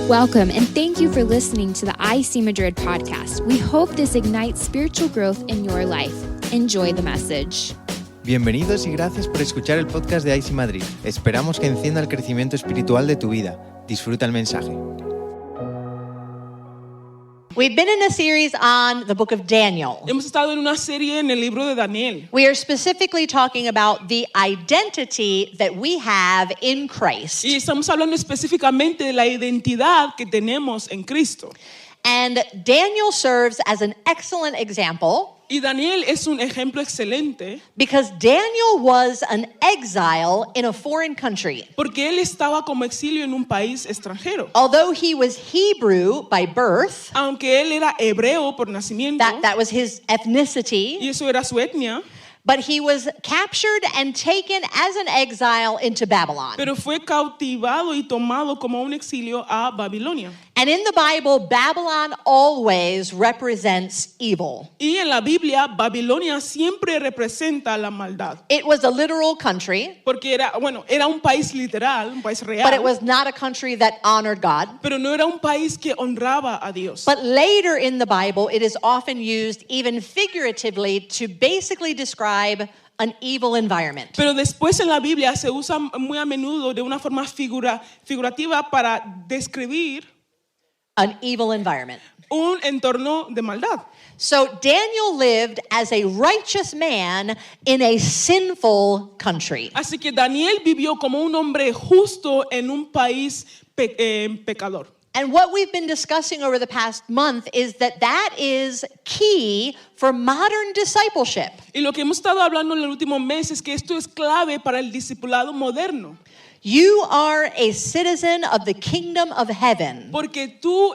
Welcome, and thank you for listening to the IC Madrid podcast. We hope this ignites spiritual growth in your life. Enjoy the message. Bienvenidos y gracias por escuchar el podcast de IC Madrid. Esperamos que encienda el crecimiento espiritual de tu vida. Disfruta el mensaje. We've been in a series on the book of Daniel. Hemos estado en una serie en el libro de Daniel. We are specifically talking about the identity that we have in Christ. Y estamos hablando específicamente de la identidad que tenemos en Cristo. And Daniel serves as an excellent example Y Daniel es un ejemplo excelente because Daniel was an exile in a foreign country. porque él estaba como exilio en un país extranjero. Although he was Hebrew by birth, Aunque él era hebreo por nacimiento, that was his ethnicity, y eso era su etnia, but he was captured and taken as an exile into Babylon. pero fue cautivado y tomado como un exilio a Babilonia. And in the Bible, Babylon always represents evil. Y en la Biblia, Babilonia siempre representa la maldad. It was a literal country, Porque era un país literal, un país real, but it was not a country that honored God. pero no era un país que honraba a Dios. But later in the Bible, it is often used even figuratively to basically describe an evil environment. Pero después en la Biblia se usa muy a menudo de una forma figurativa para describir An evil environment. un entorno de maldad. So Daniel lived as a righteous man in a sinful country. Así que Daniel vivió como un hombre justo en un país pecador. And what we've been discussing over the past month is that is key for modern discipleship. Y lo que hemos estado hablando en el último mes es que esto es clave para el discipulado moderno. You are a citizen of the kingdom of heaven. Porque tú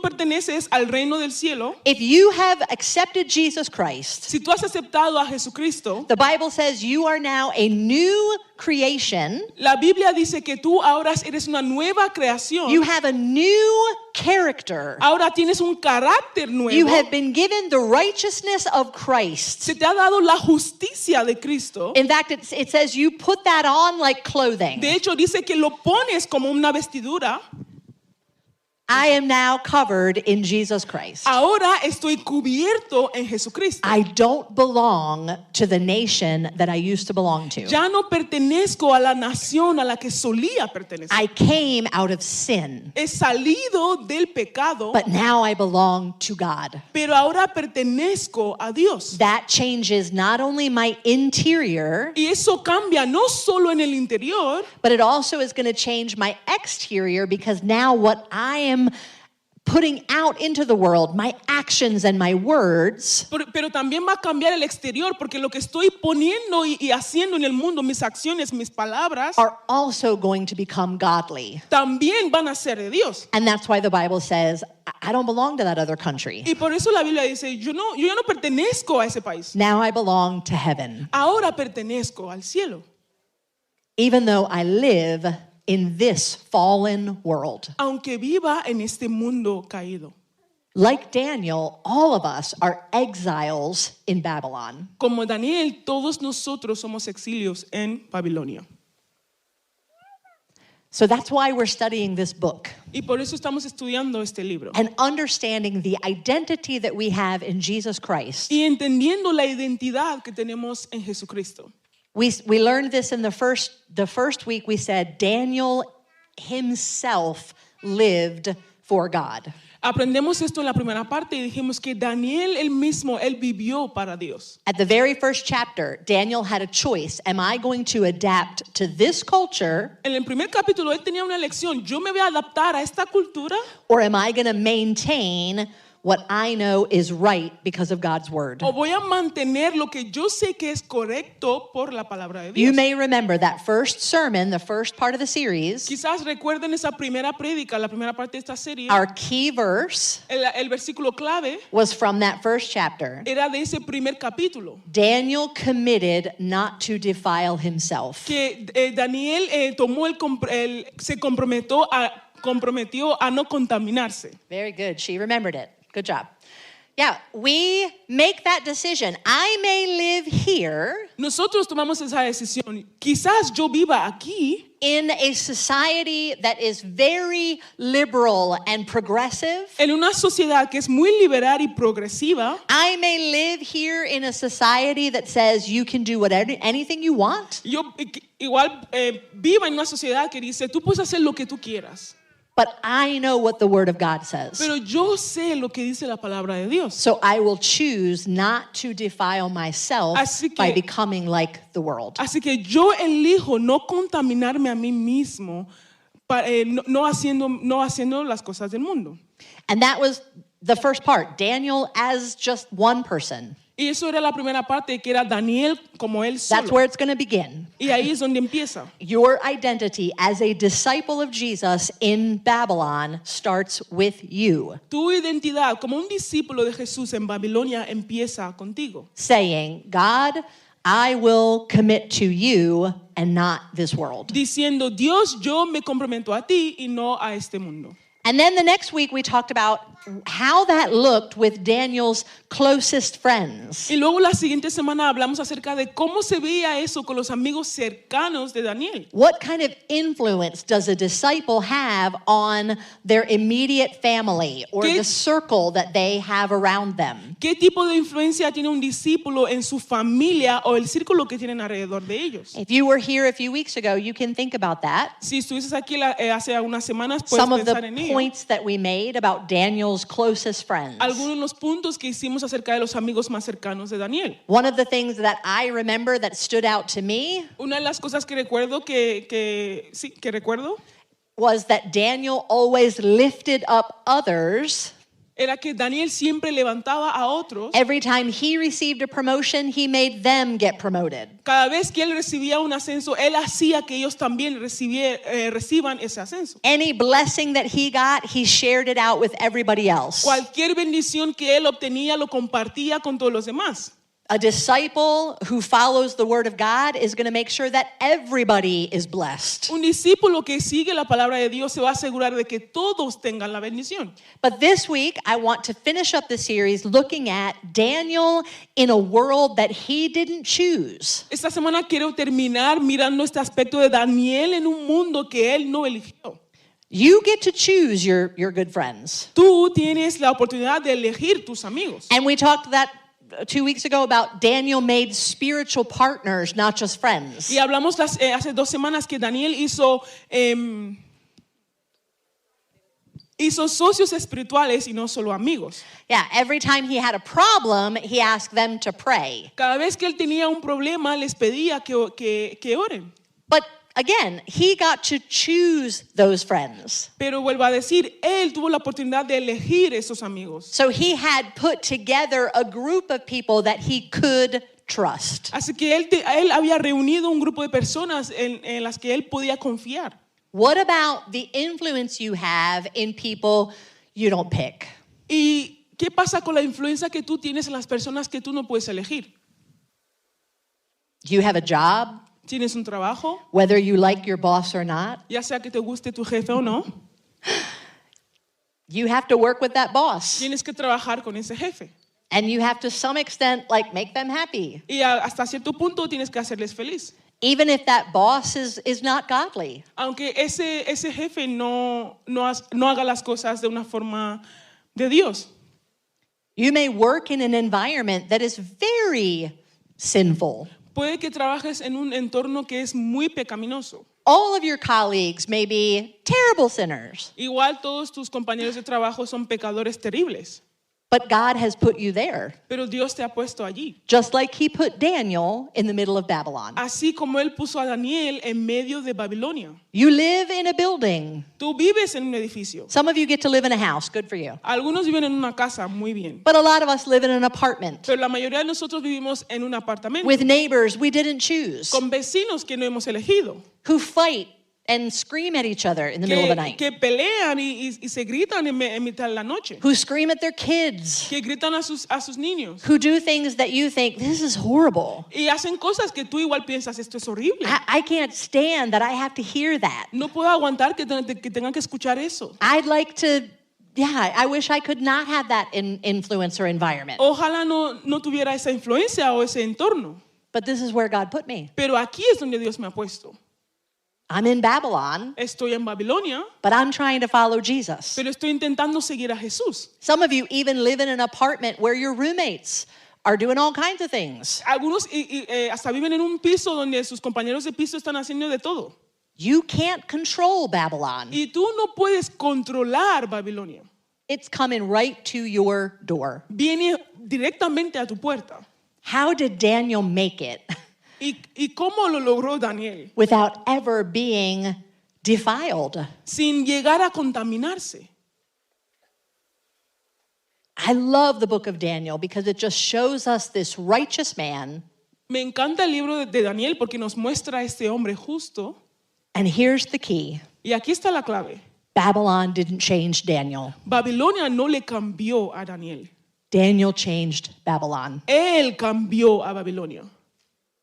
perteneces al reino del cielo. If you have accepted Jesus Christ, Si tú has aceptado a Jesucristo, the Bible says you are now a new creation. la Biblia dice que tú ahora eres una nueva creación. You have a new character. Ahora tienes un carácter nuevo. You have been given the righteousness of Christ. Se te ha dado la justicia de Cristo. In fact, it says you put that on like clothing. De hecho, dice que lo pones como una vestidura. I am now covered in Jesus Christ. Ahora estoy cubierto en Jesucristo. I don't belong to the nation that I used to belong to. Ya no pertenezco a la nación a la que solía pertenecer. I came out of sin, He salido del pecado, but now I belong to God. pero ahora pertenezco a Dios. That changes not only my interior, Y eso cambia no solo en el interior, but it also is going to change my exterior because now what I am putting out into the world, my actions and my words, pero también va a cambiar el exterior, porque lo que estoy poniendo y haciendo en el mundo, mis acciones, mis palabras, are also going to become godly. también van a ser de Dios. And that's why the Bible says, I don't belong to that other country. Y por eso la Biblia dice, yo ya no pertenezco a ese país. Now I belong to heaven. Ahora pertenezco al cielo. Even though I live in this fallen world. Aunque viva en este mundo caído. Like Daniel, all of us are exiles in Babylon. Como Daniel, todos nosotros somos exilios en Babilonia. So that's why we're studying this book Y por eso estamos estudiando este libro. and understanding the identity that we have in Jesus Christ. Y entendiendo la identidad que tenemos en Jesucristo. We learned this in the first week. We said Daniel himself lived for God. Aprendemos esto en la primera parte y dijimos que Daniel él vivió para Dios. At the very first chapter, Daniel had a choice. Am I going to adapt to this culture, En el primer capítulo él tenía una elección. Yo me voy a adaptar a esta cultura or am I going to maintain what I know is right because of God's word? o voy a mantener lo que yo sé que es correcto por la palabra de You Dios. may remember that first sermon, the first part of the series. Quizás recuerden esa primera prédica, la primera parte de esta serie. Our key verse El versículo clave was from that first chapter. era de ese primer capítulo. Daniel committed not to defile himself. Que Daniel se comprometió a no contaminarse. Very good. She remembered it. Good job. Yeah, we make that decision. I may live here Nosotros tomamos esa decisión. Quizás yo viva aquí in a society that is very liberal and progressive. en una sociedad que es muy liberal y progresiva. I may live here in a society that says you can do anything you want. Yo igual viva en una sociedad que dice, tú puedes hacer lo que tú quieras. But I know what the Word of God says. Pero yo sé lo que dice la palabra de Dios. So I will choose not to defile myself Así que- by becoming like the world. Así que yo elijo no contaminarme a mí mismo, no haciendo las cosas del mundo. And that was the first part. Daniel as just one person. Y eso era la primera parte, que era Daniel como él That's solo. where it's going to begin. Y ahí es donde empieza. Your identity as a disciple of Jesus in Babylon starts with you, Tu identidad como un discípulo de Jesús en Babilonia empieza contigo. saying, God, I will commit to you and not this world. Diciendo, Dios, yo me comprometo a ti y no a este mundo. And then the next week we talked about how that looked with Daniel's closest friends. Y luego la siguiente semana hablamos acerca de cómo se veía eso con los amigos cercanos de Daniel. What kind of influence does a disciple have on their immediate family or ¿Qué- the circle that they have around them? ¿Qué tipo de influencia tiene un discípulo en su familia o el círculo que tienen alrededor de ellos? If you were here a few weeks ago, you can think about that. Si estuvieses aquí hace unas semanas, puedes Some of pensar en the ello. points that we made about Daniel's closest friends. Algunos de los puntos que hicimos acerca de los amigos más cercanos de Daniel. One of the things that I remember that stood out to me Una de las cosas que recuerdo que recuerdo was that Daniel always lifted up others. era que Daniel siempre levantaba a otros. Every time he received a promotion, he made them get promoted. Cada vez que él recibía un ascenso, él hacía que ellos también reciban ese ascenso. Any blessing that he got, he shared it out with everybody else. Cualquier bendición que él obtenía lo compartía con todos los demás. A disciple who follows the word of God is going to make sure that everybody is blessed. Un discípulo que sigue la palabra de Dios se va a asegurar de que todos tengan la bendición. But this week, I want to finish up the series looking at Daniel in a world that he didn't choose. Esta semana quiero terminar mirando este aspecto de Daniel en un mundo que él no eligió. You get to choose your good friends. Tú tienes la oportunidad de elegir tus amigos. And we talked that 2 weeks ago about Daniel made spiritual partners, not just friends. Y hablamos hace 2 semanas que Daniel hizo socios espirituales y no solo amigos. Yeah, every time he had a problem, he asked them to pray. Cada vez que él tenía un problema, les pedía que oren. But again, he got to choose those friends. Pero vuelvo a decir, él tuvo la oportunidad de elegir esos amigos. So he had put together a group of people that he could trust. Así que él había reunido un grupo de personas en las que él podía confiar. What about the influence you have in people you don't pick? ¿Y qué pasa con la influencia que tú tienes en las personas que tú no puedes elegir? Do you have a job, ¿Tienes un trabajo? whether you like your boss or not? Ya sea que te guste tu jefe o no, You have to work with that boss. tienes que trabajar con ese jefe. And you have to some extent make them happy. Y hasta cierto punto tienes que hacerles feliz. Even if that boss is not godly. Aunque ese jefe no haga las cosas de una forma de Dios. You may work in an environment that is very sinful. Puede que trabajes en un entorno que es muy pecaminoso. All of your colleagues may be terrible sinners, Igual todos tus compañeros de trabajo son pecadores terribles. but God has put you there, Pero Dios te ha puesto allí. just like he put Daniel in the middle of Babylon. Así como Él puso a Daniel en medio de Babilonia. You live in a building. Tú vives en un edificio. Some of you get to live in a house, good for you. Algunos viven en una casa, muy bien. But a lot of us live in an apartment Pero la mayoría de nosotros vivimos en un apartamento. with neighbors we didn't choose, Con vecinos que no hemos elegido. who fight and scream at each other in the middle of the night, Que pelean y se gritan en mitad de la noche. who scream at their kids, Que gritan a sus niños. who do things that you think, this is horrible. Y hacen cosas que tú igual piensas, esto es horrible. I can't stand that I have to hear that. No puedo aguantar que tengan que escuchar eso. I'd like to Yeah, I wish I could not have that influence or environment. Ojalá no tuviera esa influencia o ese entorno. But this is where God put me. Pero aquí es donde Dios me ha puesto. I'm in Babylon, Estoy en Babilonia, but I'm trying to follow Jesus. pero estoy intentando seguir a Jesús. Some of you even live in an apartment where your roommates are doing all kinds of things. Algunos hasta viven en un piso donde sus compañeros de piso están haciendo de todo. You can't control Babylon. Y tú no puedes controlar Babilonia. It's coming right to your door. Viene directamente a tu puerta. How did Daniel make it ¿Y cómo lo logró Daniel? without ever being defiled? Sin llegar a contaminarse. I love the book of Daniel because it just shows us this righteous man. Me encanta el libro de Daniel porque nos muestra a este hombre justo. And here's the key. Y aquí está la clave. Babylon didn't change Daniel. Babilonia no le cambió a Daniel. Daniel changed Babylon. Él cambió a Babilonia.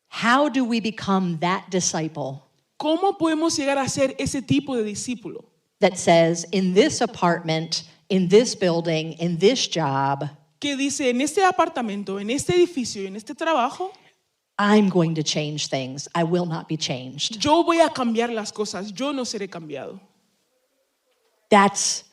How do we become that disciple ¿Cómo podemos llegar a ser ese tipo de discípulo? that says, in this apartment, in this building, in this job, Que dice, en este apartamento, en este edificio y en este trabajo, I'm going to change things. I will not be changed. yo voy a cambiar las cosas, yo no seré cambiado. That's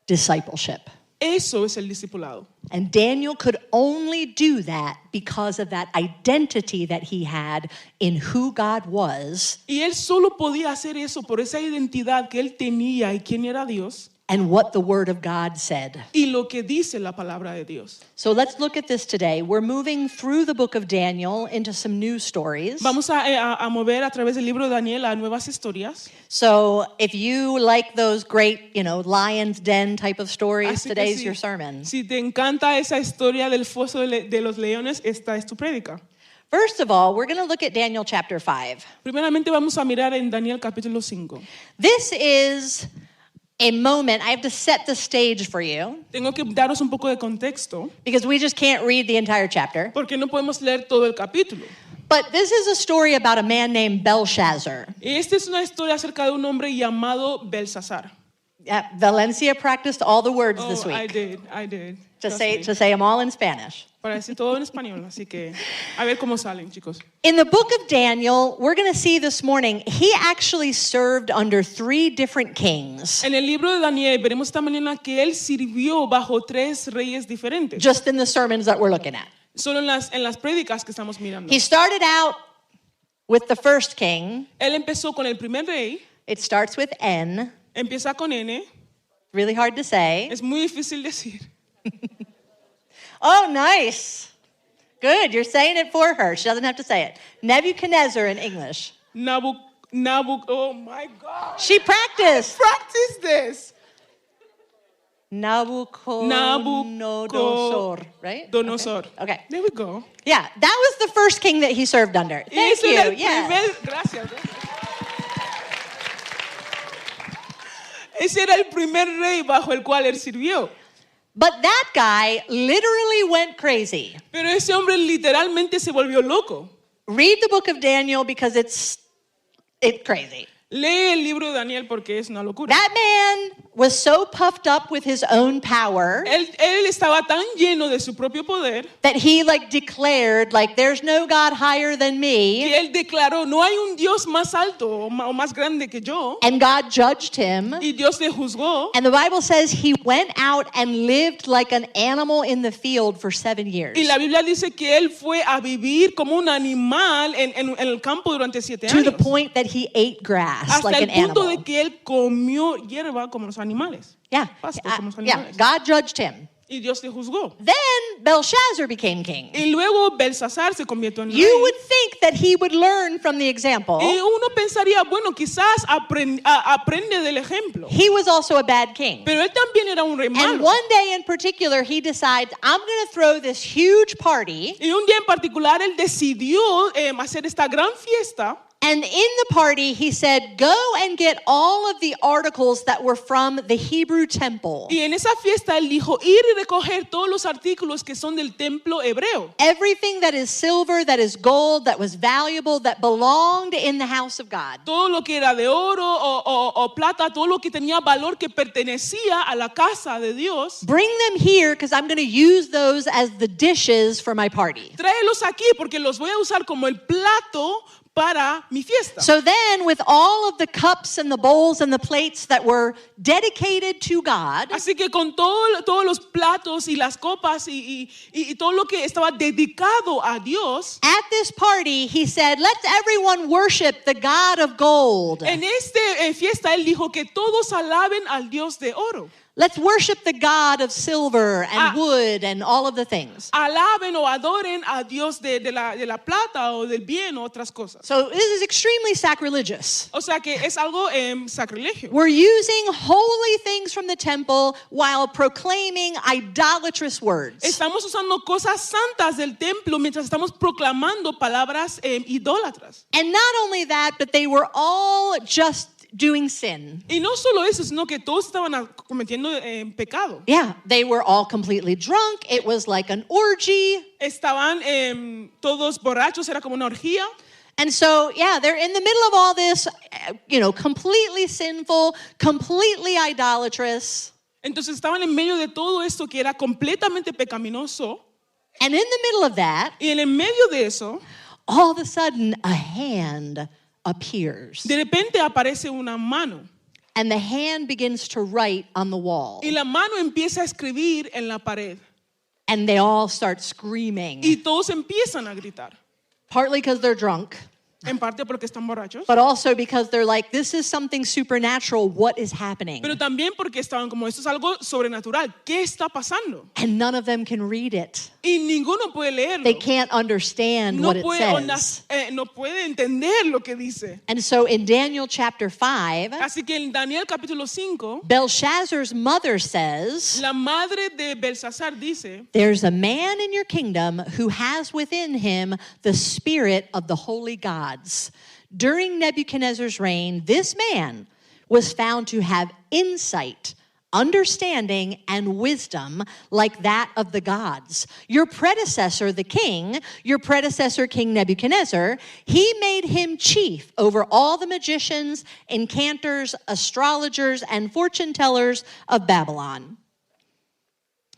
discipleship. Eso es el discipulado. And Daniel could only do that because of that identity that he had in who God was Y él solo podía hacer eso por esa identidad que él tenía y quién era Dios and what the Word of God said. y lo que dice la palabra de Dios. So let's look at this today. We're moving through the book of Daniel into some new stories. Vamos a mover a través del libro de Daniel a nuevas historias. So if you like those great, lion's den type of stories, Así que today's your sermon. si te encanta esa historia del foso de los leones, esta es tu prédica. First of all, we're going to look at Daniel chapter 5. Primeramente vamos a mirar en Daniel capítulo 5. This is a moment, I have to set the stage for you Tengo que daros un poco de contexto because we just can't read the entire chapter. porque no podemos leer todo el capítulo. But this is a story about a man named Belshazzar. Esta es una historia acerca de un hombre llamado Belsasar. Valencia practiced all the words this Oh, week I did. to Trust say me. them all in Spanish. Para decir todo en español, así que a ver cómo salen, chicos. In the book of Daniel, we're going to see this morning, he actually served under 3 different kings En el libro de Daniel veremos esta mañana que él sirvió bajo 3 reyes diferentes. just in the sermons that we're looking at. Solo en las prédicas que estamos mirando. He started out with the first king. Él empezó con el primer rey, It starts with N. empieza con N, Really hard to say. es muy difícil decir. Oh, nice. Good. You're saying it for her. She doesn't have to say it. Nebuchadnezzar in English. Oh my God. She practiced. Practice this. Nabucodonosor, right? Donosor. Okay. There we go. Yeah, that was the first king that he served under. Thank Ese you. era el Yeah. Gracias. Ese era el primer rey bajo el cual él sirvió. But that guy literally went crazy. Pero ese hombre literalmente se volvió loco. Read the book of Daniel because it's crazy. Lee el libro de Daniel porque es una locura. That man was so puffed up with his own power Él estaba tan lleno de su propio poder that he declared there's no God higher than que me, él declaró, no hay un Dios más alto o más grande que yo. and God judged him. Y Dios le juzgó. And the Bible says he went out and lived like an animal in the field for 7 years. Y la Biblia dice que él fue a vivir como un animal en el campo durante 7 To the años. point that he ate grass Hasta like el an punto animal. de que él comió hierba como los animales. Yeah. Pasto como los Yeah. animales. God judged him. Y Dios le juzgó. Then Belshazzar became king. Y luego Belsasar se convirtió en rey. You would think that he would learn from the example. Y uno pensaría, bueno, quizás aprende del ejemplo. He was also a bad king. Pero él también era un rey And malo. one day in particular, he decides, I'm going to throw this huge party Y un día en particular él decidió hacer esta gran fiesta And in the party, he said, go and get all of the articles that were from the Hebrew temple. Y en esa fiesta él dijo, ir y recoger todos los artículos que son del templo hebreo. Everything that is silver, that is gold, that was valuable, that belonged in the house of God. Todo lo que era de oro o plata, todo lo que tenía valor que pertenecía a la casa de Dios. Bring them here because I'm going to use those as the dishes for my party. Tráelos aquí porque los voy a usar como el plato para mi fiesta. So then, with all of the cups and the bowls and the plates that were dedicated to God, Así que con todos los platos y las copas y todo lo que estaba dedicado a Dios, at this party, he said, let everyone worship the God of gold. en esta fiesta él dijo que todos alaben al Dios de oro. Let's worship the God of silver and wood and all of the things. Alaben o adoren a Dios de la plata o del bien o otras cosas. So this is extremely sacrilegious. O sea que es algo sacrilegio. We're using holy things from the temple while proclaiming idolatrous words. Estamos usando cosas santas del templo mientras estamos proclamando palabras idólatras. And not only that, but they were all just doing sin. Y no solo eso, sino que todos estaban cometiendo pecado. Yeah, they were all completely drunk. It was like an orgy. Estaban todos borrachos, era como una orgía. And so, yeah, they're in the middle of all this, completely sinful, completely idolatrous. Entonces estaban en medio de todo esto que era completamente pecaminoso. And in the middle of that, Y en el medio de eso, all of a sudden, a hand appears. de repente aparece una mano. And the hand begins to write on the wall. Y la mano empieza a escribir en la pared. And they all start screaming. Y todos empiezan a gritar. Partly because they're drunk, En parte porque están borrachos. but also because they're like, this is something supernatural. What is happening? Pero también porque estaban como, esto es algo sobrenatural. ¿Qué está pasando? And none of them can read it. Y ninguno puede leerlo. They can't understand No what it puede, says. no puede entender lo que dice. And so in Daniel chapter 5, Así que en Daniel capítulo 5, Belshazzar's mother says, la madre de Belsasar dice, there's a man in your kingdom who has within him the spirit of the holy gods. During Nebuchadnezzar's reign, this man was found to have insight, understanding, and wisdom like that of the gods. Your predecessor, the king, your predecessor, King Nebuchadnezzar, he made him chief over all the magicians, enchanters, astrologers, and fortune tellers of Babylon.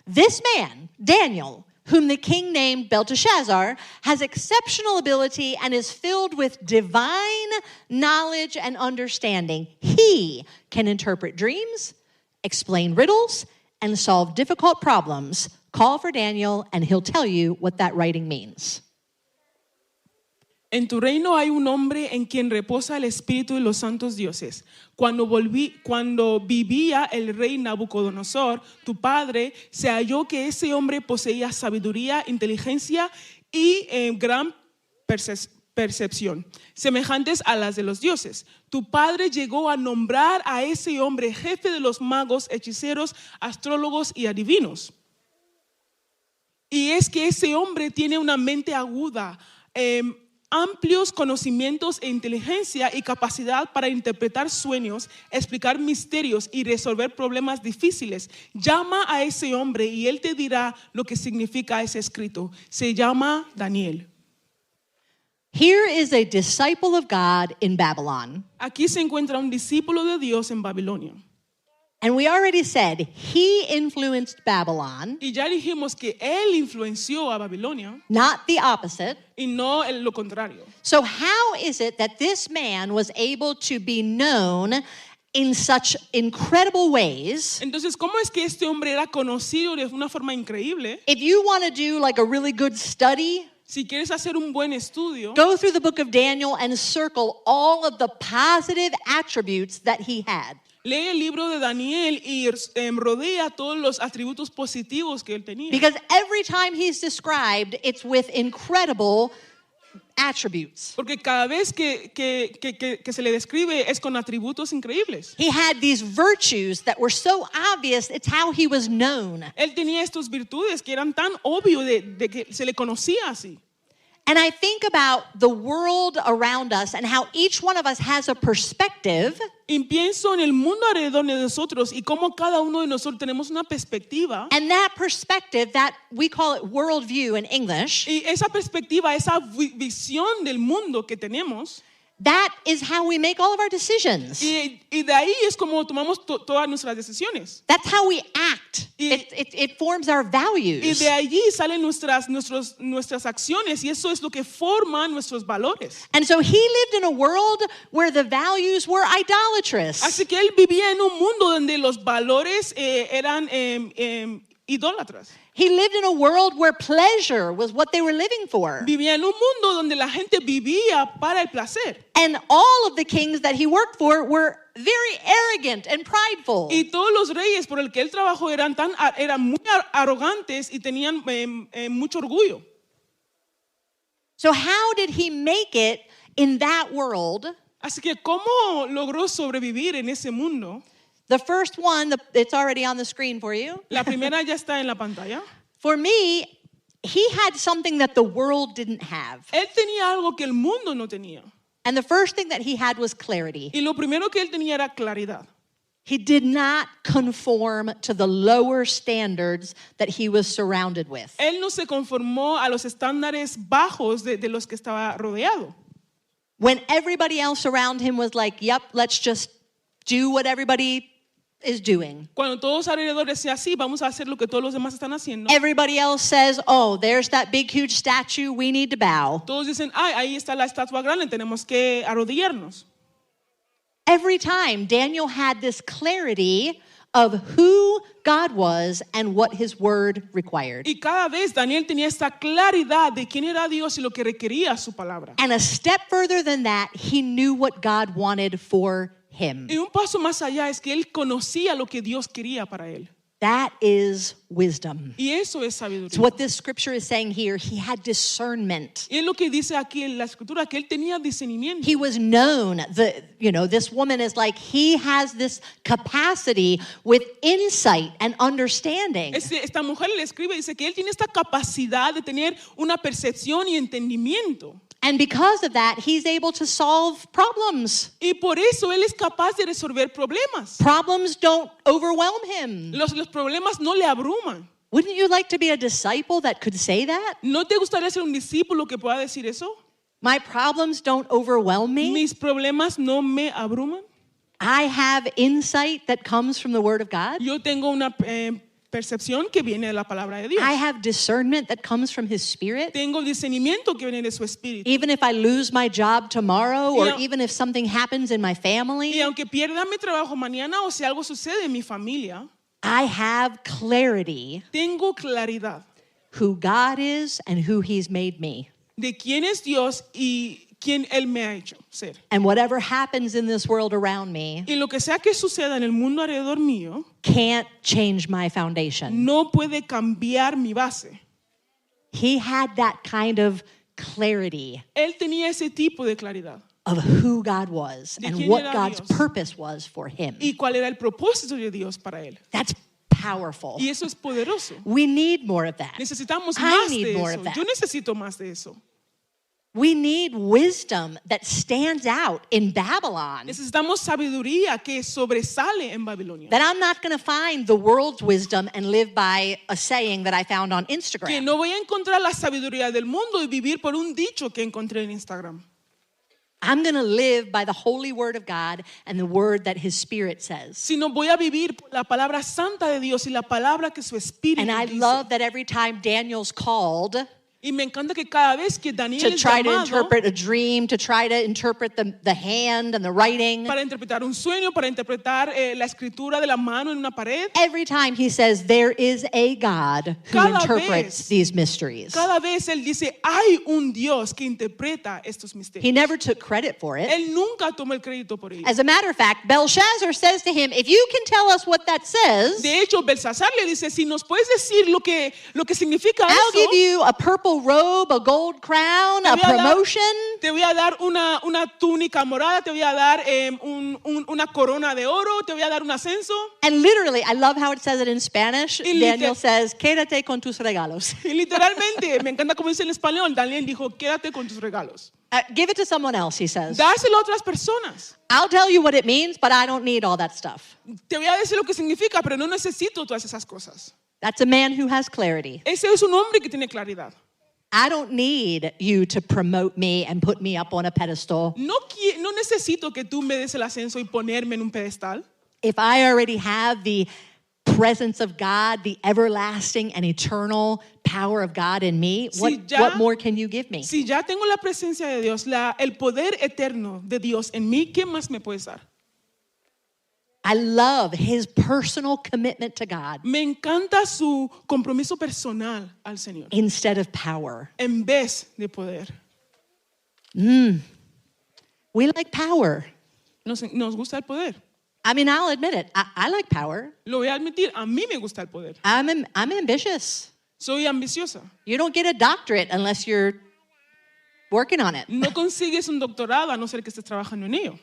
This man, Daniel, whom the king named Belteshazzar, has exceptional ability and is filled with divine knowledge and understanding. He can interpret dreams, explain riddles, and solve difficult problems. Call for Daniel, and he'll tell you what that writing means. en tu reino hay un hombre en quien reposa el espíritu de los santos dioses. Cuando vivía el rey Nabucodonosor, tu padre, se halló que ese hombre poseía sabiduría, inteligencia y gran percepción, semejantes a las de los dioses. Tu padre llegó a nombrar a ese hombre jefe de los magos, hechiceros, astrólogos y adivinos. Y es que ese hombre tiene una mente aguda, amplios conocimientos e inteligencia y capacidad para interpretar sueños, explicar misterios y resolver problemas difíciles. Llama a ese hombre y él te dirá lo que significa ese escrito. Se llama Daniel. Here is a disciple of God in Babylon. Aquí se encuentra un discípulo de Dios en Babilonia. And we already said he influenced Babylon, Y ya dijimos que él influenció a Babilonia not the opposite. y no lo contrario. So how is it that this man was able to be known in such incredible ways? Entonces, ¿cómo es que este hombre era conocido de una forma increíble? If you want to do like a really good study, Si quieres hacer un buen estudio, go through the book of Daniel and circle all of the positive attributes that he had. lee el libro de Daniel y rodea todos los atributos positivos que él tenía. Because every time he's described, it's with incredible attributes. Porque cada vez que se le describe es con atributos increíbles. He had these virtues that were so obvious, it's how he was known. Él tenía estas virtudes que eran tan obvios de que se le conocía así. And I think about the world around us and how each one of us has a perspective. Y pienso en el mundo alrededor de nosotros y cómo cada uno de nosotros tenemos una perspectiva. And that perspective, that we call it worldview in English, Y esa perspectiva, esa visión del mundo que tenemos, that is how we make all of our decisions. y de ahí es como tomamos todas nuestras decisiones. That's how we act. Y- It forms our Y values. de allí salen nuestras acciones y eso es lo que forma nuestros valores. And so he lived in a world where the values were idolatrous. Así que él vivía en un mundo donde los valores eran idólatras. He lived in a world where pleasure was what they were living for. Vivía en un mundo donde la gente vivía para el placer. And all of the kings that he worked for were very arrogant and prideful. Y todos los reyes por el que él trabajó eran muy arrogantes y tenían mucho orgullo. So how did he make it in that world? Así que ¿cómo logró sobrevivir en ese mundo? The first one, it's already on the screen for you. La primera ya está en la pantalla. For me, he had something that the world didn't have. Él tenía algo que el mundo no tenía. And the first thing that he had was clarity. Y lo primero que él tenía era claridad. He did not conform to the lower standards that he was surrounded with. Él no se conformó a los estándares bajos de los que estaba rodeado. When everybody else around him was like, yep, let's just do what everybody is doing. Cuando todos alrededor decían así, vamos a hacer lo que todos los demás están haciendo. Everybody else says, oh, there's that big, huge statue, we need to bow. Todos dicen, ay, ahí está la estatua grande, tenemos que arrodillarnos. Every time Daniel had this clarity of who God was and what his word required. Y cada vez Daniel tenía esta claridad de quién era Dios y lo que requería su palabra. And a step further than that, he knew what God wanted for him. Y un paso más allá es que él conocía lo que Dios quería para él. That is wisdom. Y eso es So sabiduría. what this scripture is saying here, he had discernment. Y es lo que dice aquí en la escritura, que él tenía discernimiento. He was known. This woman is like, he has this capacity with insight and understanding. Esta mujer le escribe y dice que él tiene esta capacidad de tener una percepción y entendimiento. And because of that, he's able to solve problems. Y por eso él es capaz de resolver problemas. Problems don't overwhelm him. Los problemas no le abruman. Wouldn't you like to be a disciple that could say that? ¿No te gustaría ser un discípulo que pueda decir eso? My problems don't overwhelm me. Mis problemas no me abruman. I have insight that comes from the Word of God. Yo tengo una percepción que viene de la palabra de Dios. I have discernment that comes from His Spirit. Tengo discernimiento que viene de su espíritu. Even if I lose my job tomorrow, or Yeah. even if something happens in my Y family, aunque pierda mi trabajo mañana o si algo sucede en mi familia, I have clarity tengo claridad who God is and who He's made me. de quién es Dios y quién Él me ha hecho ser. And whatever happens in this world around me Y lo que sea que suceda en el mundo alrededor mío, can't change my foundation. no puede cambiar mi base. He had that kind of clarity Él tenía ese tipo de claridad. of who God was De and quién what era God's Dios. purpose was for him. Y cuál era el propósito de Dios para él. That's powerful. Y eso es poderoso. We need more of that. Necesitamos I más need de more eso. of that. Yo necesito más de eso. We need wisdom that stands out in Babylon. Necesitamos sabiduría que sobresale en Babilonia. That I'm not going to find the world's wisdom and live by a saying that I found on Que Instagram. no voy a encontrar la sabiduría del mundo y vivir por un dicho que encontré en Instagram. I'm going to live by the holy word of God and the word that His Spirit says. Sino voy a vivir por la palabra santa de Dios y la palabra que su espíritu And I dice. love that every time Daniel's called Y me encanta que cada vez que Daniel to es try to llamado interpret a dream, to try to interpret the hand and the writing, para interpretar un sueño, para interpretar la escritura de la mano en una pared, every time he says there is a God who Cada interprets vez. these mysteries. cada vez él dice, hay un Dios que interpreta estos misterios. He never took credit for it. Él nunca toma el crédito por ello. As a matter of fact, Belshazzar says to him, if you can tell us what that says, De hecho, Belsasar le dice, si nos puedes decir lo que significa I'll give eso, you a purple purple robe, a gold crown, a Te voy a dar- promotion. Te voy a dar una túnica morada, te voy a dar una corona de oro, te voy a dar un ascenso. And literally, I love how it says it in Spanish. Y Daniel says, quédate con tus regalos. Y literalmente, me encanta como dice en español, Daniel dijo, quédate con tus regalos. Give it to someone else, he says. Dárselo a otras personas. I'll tell you what it means, but I don't need all that stuff. Te voy a decir lo que significa, pero no necesito todas esas cosas. That's a man who has clarity. Ese es un hombre que tiene claridad. I don't need you to promote me and put me up on a pedestal. No necesito que tú me des el ascenso y ponerme en un pedestal. If I already have the presence of God, the everlasting and eternal power of God in me, what more can you give me? Si ya tengo la presencia de Dios, el poder eterno de Dios en mí, ¿qué más me puedes dar? I love his personal commitment to God Me encanta su compromiso personal al Señor instead of power. en vez de poder. We like power. Nos gusta el poder. I mean, I'll admit it. I like power. Lo voy a admitir, a mí me gusta el poder. I'm ambitious. Soy ambiciosa. You don't get a doctorate unless you're working on it. No consigues un doctorado a no ser que estés trabajando en ello.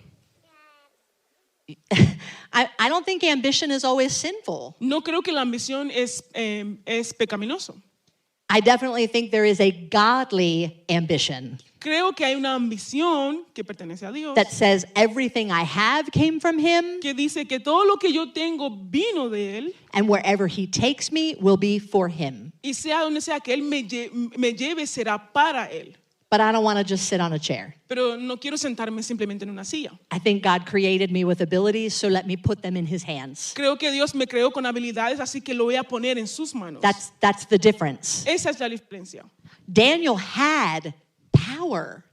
I don't think ambition is always sinful. No creo que la ambición es pecaminoso. I definitely think there is a godly ambition Creo que hay una ambición que pertenece a Dios, that says everything I have came from him, que dice que todo lo que yo tengo vino de Él, and wherever he takes me will be for him. y sea donde sea que Él me lleve, será para Él. But I don't want to just sit on a chair. Pero no quiero sentarme simplemente en una silla. I think God created me with abilities, so let me put them in his hands. Creo que Dios me creó con habilidades, así que lo voy a poner en sus manos. That's the difference. Esa es la diferencia. Daniel had power.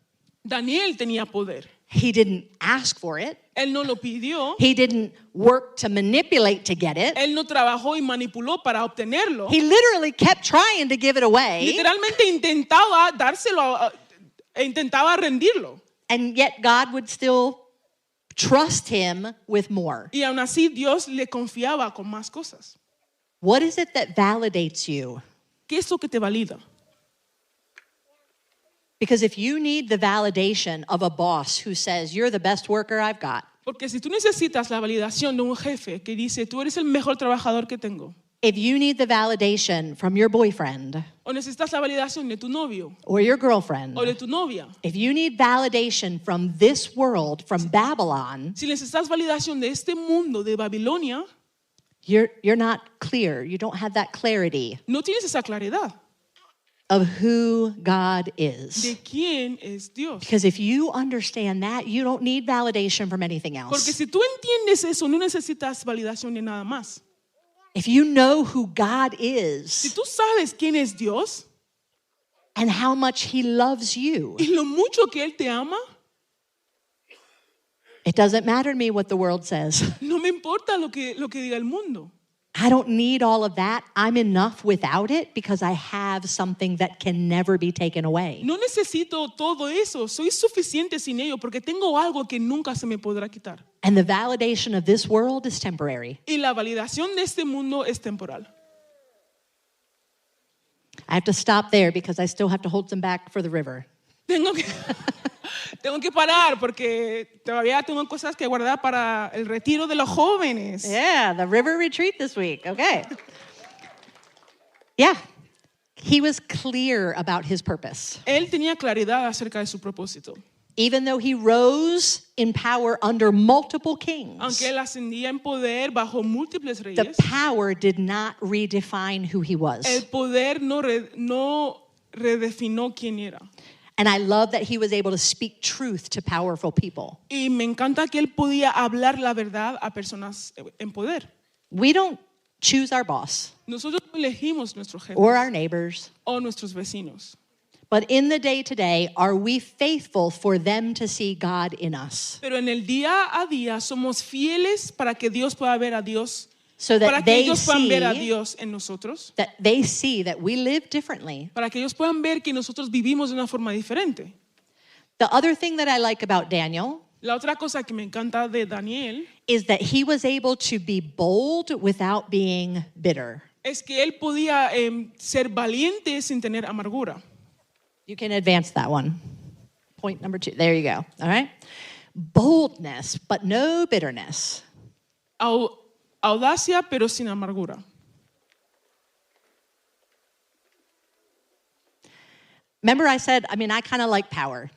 Daniel tenía poder. He didn't ask for it. Él no lo pidió. He didn't work to manipulate to get it. Él no trabajó y manipuló para obtenerlo. He literally kept trying to give it away, Literalmente intentaba dárselo, intentaba rendirlo. and yet God would still trust him with more. Y aún así Dios le confiaba con más cosas. What is it that validates you? ¿Qué es lo que te valida? Because if you need the validation of a boss who says, you're the best worker I've got, Porque si tú necesitas la validación de un jefe que dice, tú eres el mejor trabajador que tengo, if you need the validation from your boyfriend o necesitas la validación de tu novio or your girlfriend, o de tu novia, if you need validation from this world, from Babylon, si necesitas validación de este mundo, de Babilonia, you're not clear. You don't have that clarity no tienes esa claridad of who God is. de quién es Dios. Because if you understand that, you don't need validation from anything Porque else. si tú entiendes eso, no necesitas validación de nada más. If you know who God Si is tú sabes quién es Dios and how much he loves you, y lo mucho que Él te ama, it doesn't matter to me what the world says. no me importa lo que diga el mundo. I don't need all of that. I'm enough without it because I have something that can never be taken away. No necesito todo eso. Soy suficiente sin ello porque tengo algo que nunca se me podrá quitar. And the validation of this world is temporary. Y la validación de este mundo es temporal. I have to stop there because I still have to hold some back for the river. Tengo que parar porque todavía tengo cosas que guardar para el retiro de los jóvenes. Yeah, the river retreat this week. Okay. Yeah. He was clear about his purpose. Él tenía claridad acerca de su propósito. Even though he rose in power under multiple kings, Aunque él ascendía en poder bajo múltiples the reyes, power did not redefine who he was. el poder no redefinó quién era. And I love that he was able to speak truth to powerful people. Y me encanta que él podía hablar la verdad a personas en poder. We don't choose our boss Nosotros no elegimos nuestros jefes or our neighbors, o nuestros vecinos. but in the day to day, are we faithful for them to see God in us Pero en el día a día somos fieles para que Dios pueda ver a Dios, so para that que they ellos puedan ver a see Dios en nosotros, that we live differently? para que ellos puedan ver que nosotros vivimos de una forma diferente. The other thing that I like about Daniel La otra cosa que me encanta de Daniel is that he was able to be bold without being bitter. es que él podía ser valiente sin tener amargura. You can advance that one. Point number 2. There you go. All right. Boldness, but no bitterness. Audacia, pero sin amargura. Remember I said, I kind of like power.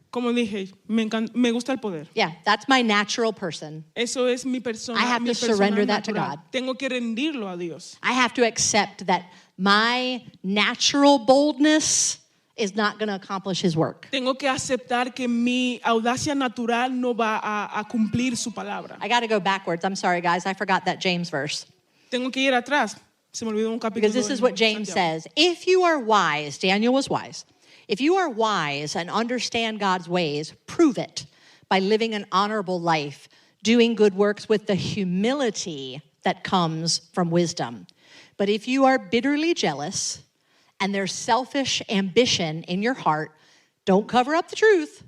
Como dije, me gusta el poder. Yeah, that's my natural person. Eso es mi persona. I have mi to surrender that to natural. God. Tengo que rendirlo a Dios. I have to accept that my natural boldness is not going to accomplish his work. Tengo que aceptar que mi audacia natural no va a cumplir su palabra. I got to go backwards. I'm sorry, guys. I forgot that James verse. Tengo que ir atrás. Se me olvidó un capítulo. Because this is what James says. If you are wise, Daniel was wise. If you are wise and understand God's ways, prove it by living an honorable life, doing good works with the humility that comes from wisdom. But if you are bitterly jealous and there's selfish ambition in your heart, don't cover up the truth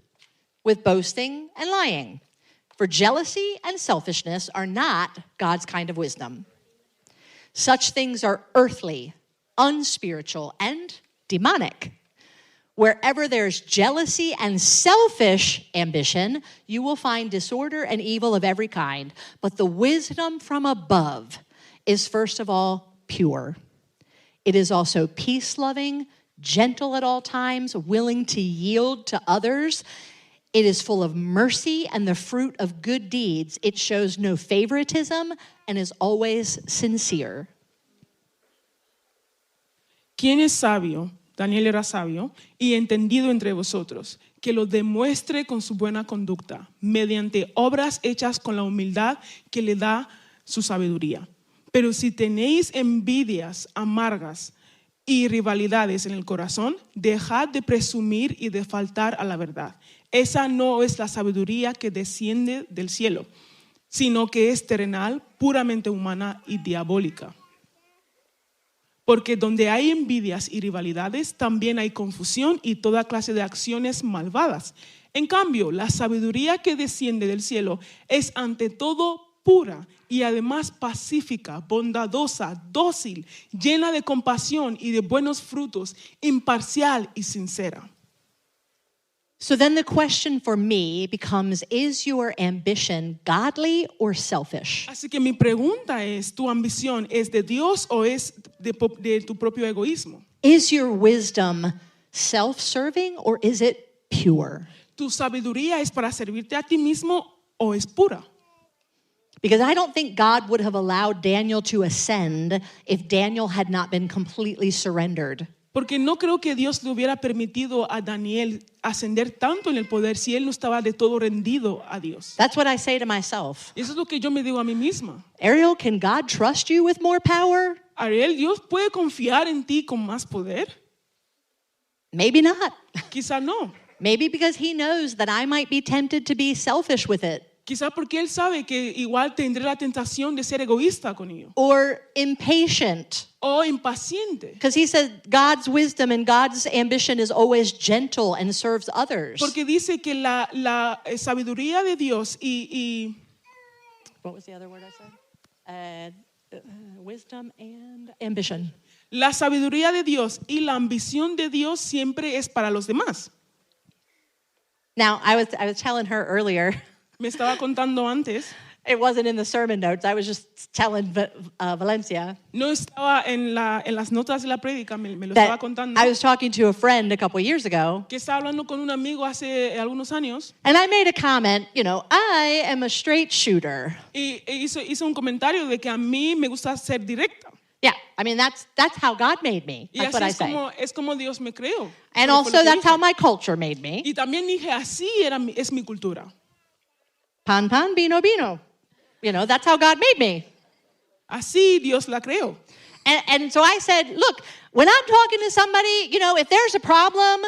with boasting and lying. For jealousy and selfishness are not God's kind of wisdom. Such things are earthly, unspiritual, and demonic. Wherever there's jealousy and selfish ambition, you will find disorder and evil of every kind. But the wisdom from above is first of all pure. It is also peace-loving, gentle at all times, willing to yield to others. It is full of mercy and the fruit of good deeds. It shows no favoritism and is always sincere. ¿Quién es sabio? Daniel era sabio y entendido entre vosotros, que lo demuestre con su buena conducta, mediante obras hechas con la humildad que le da su sabiduría. Pero si tenéis envidias amargas y rivalidades en el corazón, dejad de presumir y de faltar a la verdad. Esa no es la sabiduría que desciende del cielo, sino que es terrenal, puramente humana y diabólica. Porque donde hay envidias y rivalidades, también hay confusión y toda clase de acciones malvadas. En cambio, la sabiduría que desciende del cielo es ante todo pura y además pacífica, bondadosa, dócil, llena de compasión y de buenos frutos, imparcial y sincera. So then the question for me becomes, is your ambition godly or selfish? Así que mi pregunta es, ¿tu ambición es de Dios o es de tu propio egoísmo? Is your wisdom self-serving or is it pure? ¿Tu sabiduría es para servirte a ti mismo o es pura? Because I don't think God would have allowed Daniel to ascend if Daniel had not been completely surrendered. Porque no creo que Dios le hubiera permitido a Daniel ascender tanto en el poder si él no estaba de todo rendido a Dios. That's what I say to myself. Y eso es lo que yo me digo a mí misma. Ariel, can God trust you with more power? Ariel, ¿Dios puede confiar en ti con más poder? Maybe not. Quizá no. Maybe because he knows that I might be tempted to be selfish with it. Quizá porque él sabe que igual tendré la tentación de ser egoísta con ello. Or impatient. O impaciente. Because he said God's wisdom and God's ambition is always gentle and serves others. Porque dice que la sabiduría de Dios y What was the other word I said? Wisdom and ambition. La sabiduría de Dios y la ambición de Dios siempre es para los demás. Now, I was telling her earlier, Me estaba contando antes, it wasn't in the sermon notes, I was just telling Valencia no estaba en las notas de la prédica, me lo estaba that contando, I was talking to a friend a couple years ago, que estaba hablando con un amigo hace algunos años and I made a comment, I am a straight shooter. y hizo un comentario de que a mí me gusta ser directa. Yeah, that's how God made me. Y That's what I así say. es como Dios me creó. And Eso fue also lo que that's dije. how my culture made me. Y también dije, así es mi cultura. Pan, pan, vino, vino. That's how God made me. Así Dios la creó. And so I said, look, when I'm talking to somebody, if there's a problem,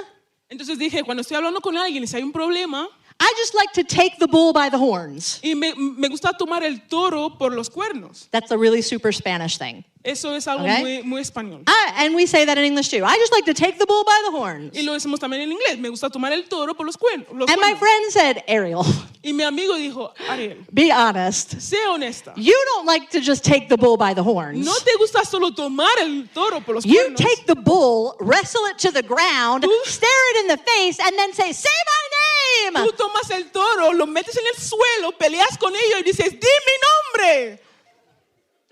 Entonces dije, cuando estoy hablando con alguien y si hay un problema, I just like to take the bull by the horns. Y me gusta tomar el toro por los cuernos. That's a really super Spanish thing. Eso es algo Okay. muy español. And we say that in English too. I just like to take the bull by the horns. Y lo decimos también en inglés. Me gusta tomar el toro por los cuernos. And my friend said, Ariel, Y mi amigo dijo, Ariel, be honest. sé honesta. You don't like to just take the bull by the horns. No te gusta solo tomar el toro por los You cuernos. take the bull, wrestle it to the ground, stare it in the face, and then say, say my name. Tú tomas el toro, lo metes en el suelo, peleas con ellos y dices, di mi nombre.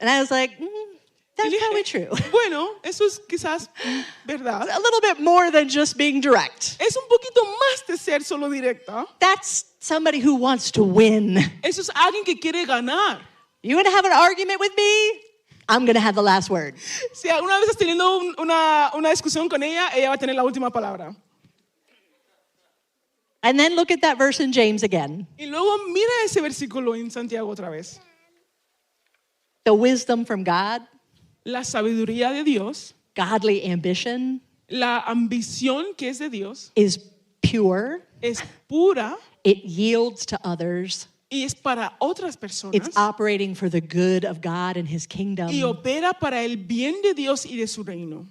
And I was like, Y that's dije, probably true. Bueno, eso es quizás verdad. A little bit more than just being direct. Es un poquito más de ser solo directa. That's somebody who wants to win. Eso es alguien que quiere ganar. You want to have an argument with me? I'm going to have the last word. Si alguna vez estás teniendo una discusión con ella va a tener la última palabra. And then look at that verse in James again. Y luego mira ese versículo en Santiago otra vez. The wisdom from God, La sabiduría de Dios, godly ambition la ambición que es de Dios, is pure. es pura It yields to others. y es para otras personas It's operating for the good of God and His kingdom. y opera para el bien de Dios y de su reino.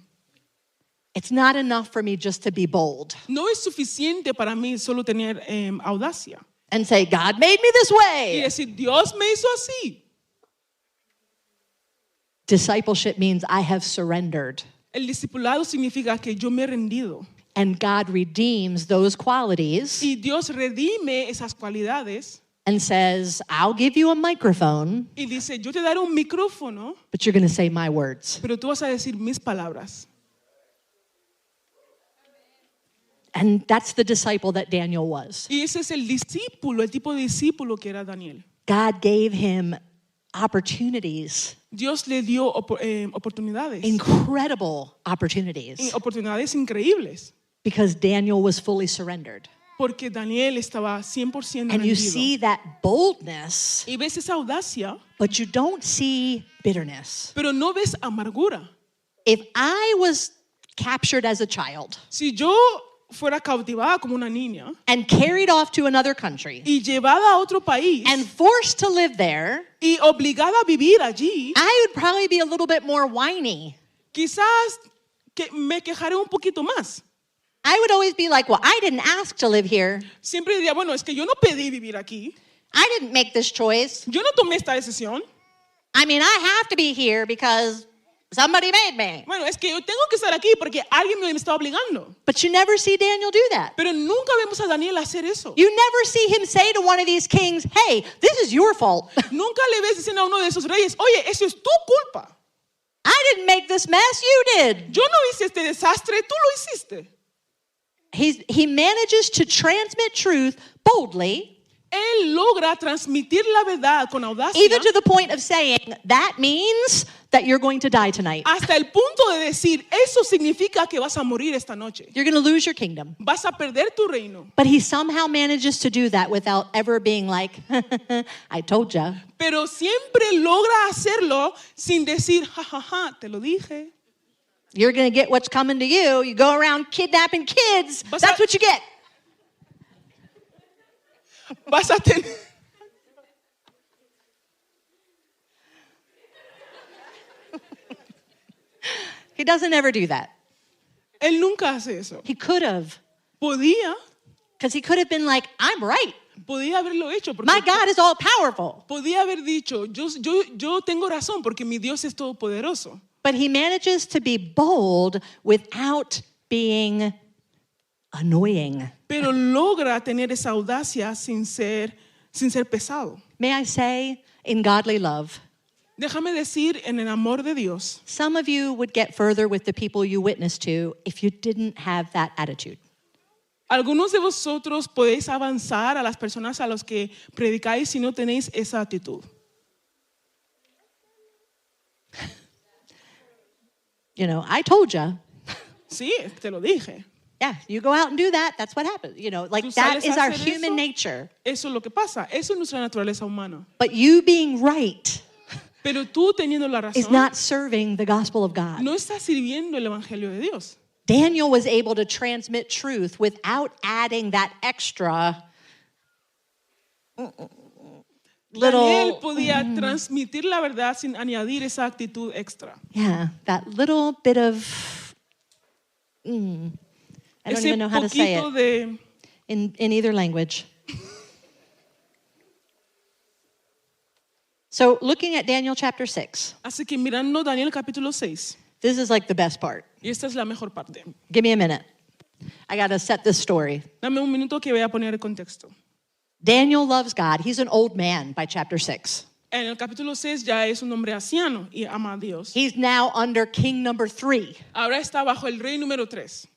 It's not enough for me just to be bold No es suficiente para mí solo tener audacia and say, God made me this y way. decir, Dios me hizo así. Discipleship means I have surrendered. El discipulado significa que yo me he rendido And God redeems those qualities y Dios redime esas cualidades and says, I'll give you a microphone, y dice, yo te daré un micrófono, but you're going to say my words. pero tú vas a decir mis palabras. And that's the disciple that Daniel was. Y ese es el discípulo, el tipo de discípulo que era Daniel. God gave him opportunities, Dios le dio oportunidades, incredible opportunities, oportunidades increíbles, because Daniel was fully surrendered. porque Daniel estaba 100% And you rendido. see that boldness, Y ves esa audacia, but you don't see bitterness. pero no ves amargura. If I was captured as a child Si yo fuera cautivada como una niña and carried off to another country y llevada a otro país and forced to live there, y obligada a vivir allí, I would probably be a little bit more whiny. quizás que me quejaré un poquito más. I would always be like, well, I didn't ask to live here. Siempre diría, bueno, es que yo no pedí vivir aquí. I didn't make this choice. Yo no tomé esta decisión. I mean, I have to be here because somebody made me. Bueno, es que yo tengo que estar aquí porque alguien me está obligando. But you never see Daniel do that. Pero nunca vemos a Daniel hacer eso. You never see him say to one of these kings, hey, this is your fault. Nunca le ves diciendo a uno de esos reyes, oye, eso es tu culpa. I didn't make this mess, you did. Yo no hice este desastre, tú lo hiciste. He manages to transmit truth boldly, Él logra transmitir la verdad con audacia even to the point of saying, that means that you're going to die tonight. hasta el punto de decir, eso significa que vas a morir esta noche. You're going to lose your kingdom. Vas a perder tu reino. But he somehow manages to do that without ever being like, I told ya. Pero siempre logra hacerlo sin decir, jajaja, te lo dije. You're going to get what's coming to you. You go around kidnapping kids. Vas a- That's what you get. Vas a tener... He doesn't ever do that. Él nunca hace eso. He could have, Podía because he could have been like, I'm right. podía haberlo hecho. Porque My God is all powerful. podía haber dicho, yo tengo razón porque mi Dios es todopoderoso. But he manages to be bold without being annoying. Pero logra tener esa audacia sin ser pesado. May I say, in godly love, Déjame decir, en el amor de Dios, some of you would get further with the people you witness to if you didn't have that attitude. algunos de vosotros podéis avanzar a las personas a las que predicáis si no tenéis esa actitud. You know, I told you. Sí, te lo dije. Yeah, you go out and do that. That's what happens. You know, like Tú that sales is a our hacer human eso. nature. Eso es lo que pasa. Eso es nuestra naturaleza humana. But you being right Pero tú teniendo la is razón, not serving the gospel of God. no estás sirviendo el evangelio de Dios. Daniel was able to transmit truth without adding that extra Daniel little, podía transmitir la verdad sin añadir esa actitud extra. yeah, that little bit of, I don't Ese even know how to say poquito it de... in either language. So looking at Daniel chapter 6, Así que mirando Daniel capítulo 6, this is like the best part. y esta es la mejor parte. Give me a minute. I got to set this story. Dame un minuto que voy a poner el contexto. Daniel loves God. He's an old man by chapter 6. En el capítulo 6 ya es un hombre anciano y ama a Dios. He's now under king number 3. Ahora está bajo el rey número 3.